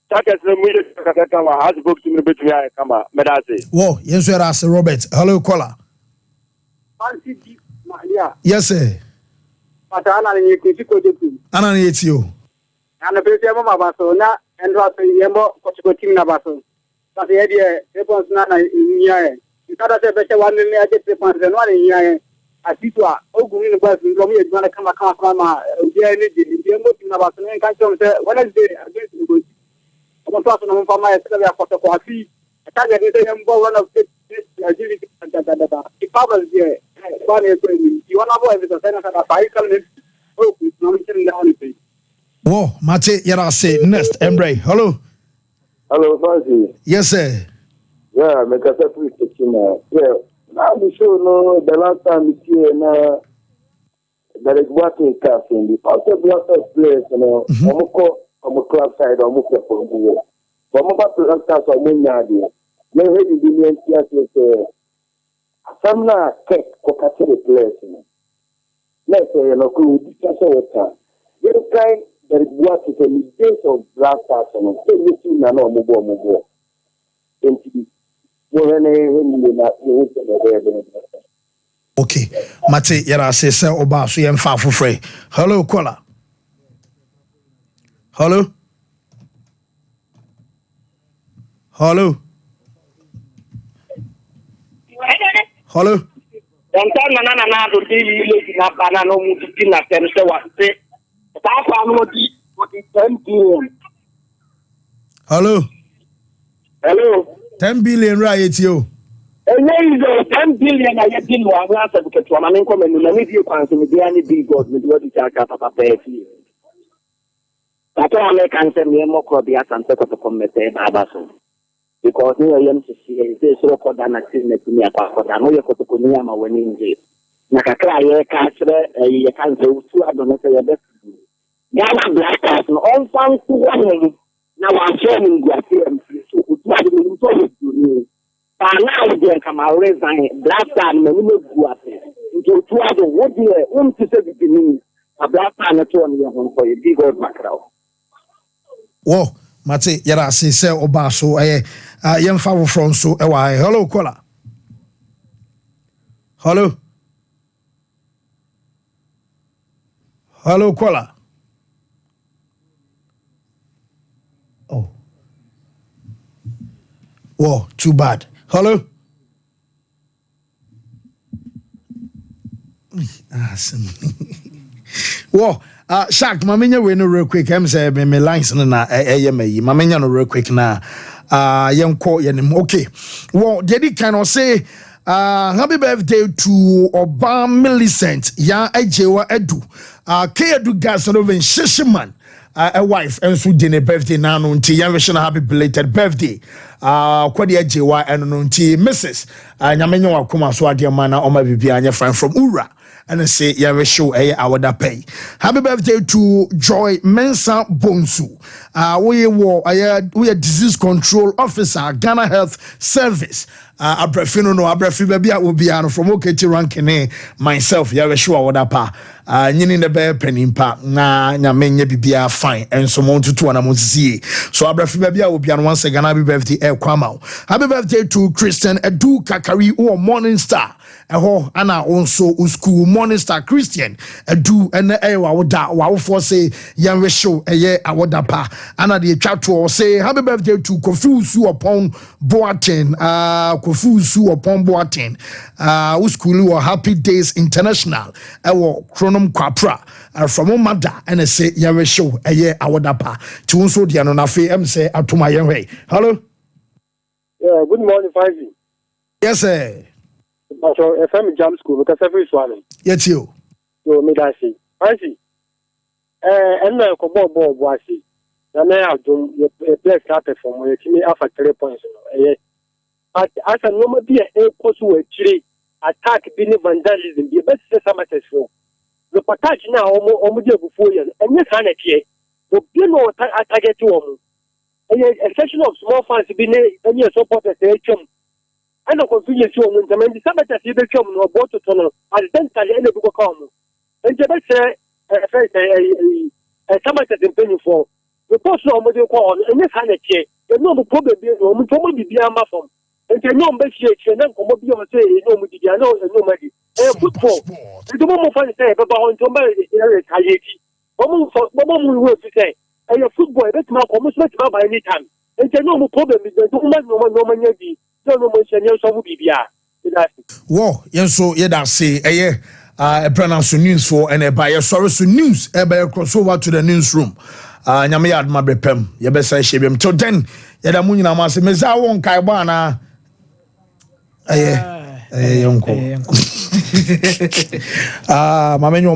strikers no music. I have to book to me between I come up. Medasi. Whoa, yes, sir. As Robert, hello, caller. Fancy, Maria. Yes, sir. But I'm not you. Anna, it's you. And the president of Barcelona and Yembo Cochicotim Nabaso. But the idea, Repons Nana in Yae. You can't say better 1 million and 1 in Yae. Atitwa oguni ba fi ngomi e dwana kama je ni je mo tina ba tene kan chom se Wednesday against the goal omo to no mfa ma e se ya ko afi ata je ni se mbo one of the agility da ipabal je ba ne ko ni you wanna boy with the center da bai kal ne o ku no mi tin da ni pe wo mate yara say next Embre hello Fancy. Yes sir. Yeah, make a separate kitchen. Yeah. Now we show no the last time we see there is working class in the after block of players, you know, on the club side or Muka for the but more about class or Munyadi. No heavy billion theatre some na cake for catching the players. Let's say, you know, could discuss over time. You kind there is working in the days of black stars and so you see no more. Okay, Mate yara say say oba so yem fa fofre. Hello caller. Hello. Hello. Hello. Na do di na bana no mu di na tem se wa se. Ta kwa no di 10 billion. Hello. Hello. 10 billion right yo. And then 10 billion I get in one answer because one man come and let me you can see me any big god me do the chaka papa pay. That one can say me more could be as and to come me say baba so. Because you am to see this so called an accident to me apart I know you ko to ni ama when in jail. Na kakra ye ka kire ye kan say two adon say ye best. Ghana Black Stars no on fan to one na wa training go am so to adon so do now they come out resign Black Star me no go up into two adon what dey to say beginning a Black Star na to on your for you big old macro. Wo Mate yara say oba so yem fa from so e wa hello caller. Hello. Hello caller. Oh. Whoa, too bad. Hello. Whoa, Shaq, mamenya we no real quick. I'm say me lines na me mamenya no real quick na yenko yenim. Okay. Well, did kind of say happy birthday to Oba Millicent ya ejewa edu. Ke edu gas no even Shishiman. A wife and so dinner birthday now nti yan wish na happy belated birthday kwadi ejewa eno nti Mrs. Nyamenyo akoma so ade ma na oma bibia anya friend from Ura and say yan wish awada pay. Happy birthday to Joy Mensa Bonsu. We a disease control officer Ghana Health Service. Abrafino no abrafi baby will be from Oketi ranking myself ya wish awada pa nyini ne be penimpa na nyamenye bibia fine and so on to and amonsie so abrafi baby will be once again happy birthday kwama happy birthday to Christian Edu Kakari or Morning Star eho ana also school Morning Star Christian Edu ene wawoda wawofo say yan show awoda pa ana de twato say happy birthday to Kofusu upon Boaten Kofusu upon Boaten school or Happy Days International ewo Chronom Kwapra from Mada and say yan show awoda pa ti wonso de no na fe say atoma yen hello. Yeah, good morning, Fancy. Yes, sir. So, FM Jam School, because every one. Yes, you. So, me that see. Fancy. And now, come on, boy, see. And I have done a place started from where you have 3 points. But as a normal be a possible tree attack, being vandalism, the best summative for. The package now almost before you, and you can't here. But you know, I get to home. A section of small fans being any supporters, I don't confuse you when the Sabbath is the chum or bought to tunnel, and then tell any book come. And the best a Sabbath is paying for. The post of the call, and this hand here, the no problem being woman, probably be a muffin. And the no best and then come up your say, no, nobody. Football. The moment I say about on to marry the Hayati. Mama will say. And your football, that's my almost by any time. And the no problem is the woman, no man, no man, no man, Wo yenso yeda say pronounce news for and by sorry so news cross over to the newsroom. Nyame yad ma brepem ye be say shebem till then yeda mu nyina ma say meza won kai ba na yonko mamenyo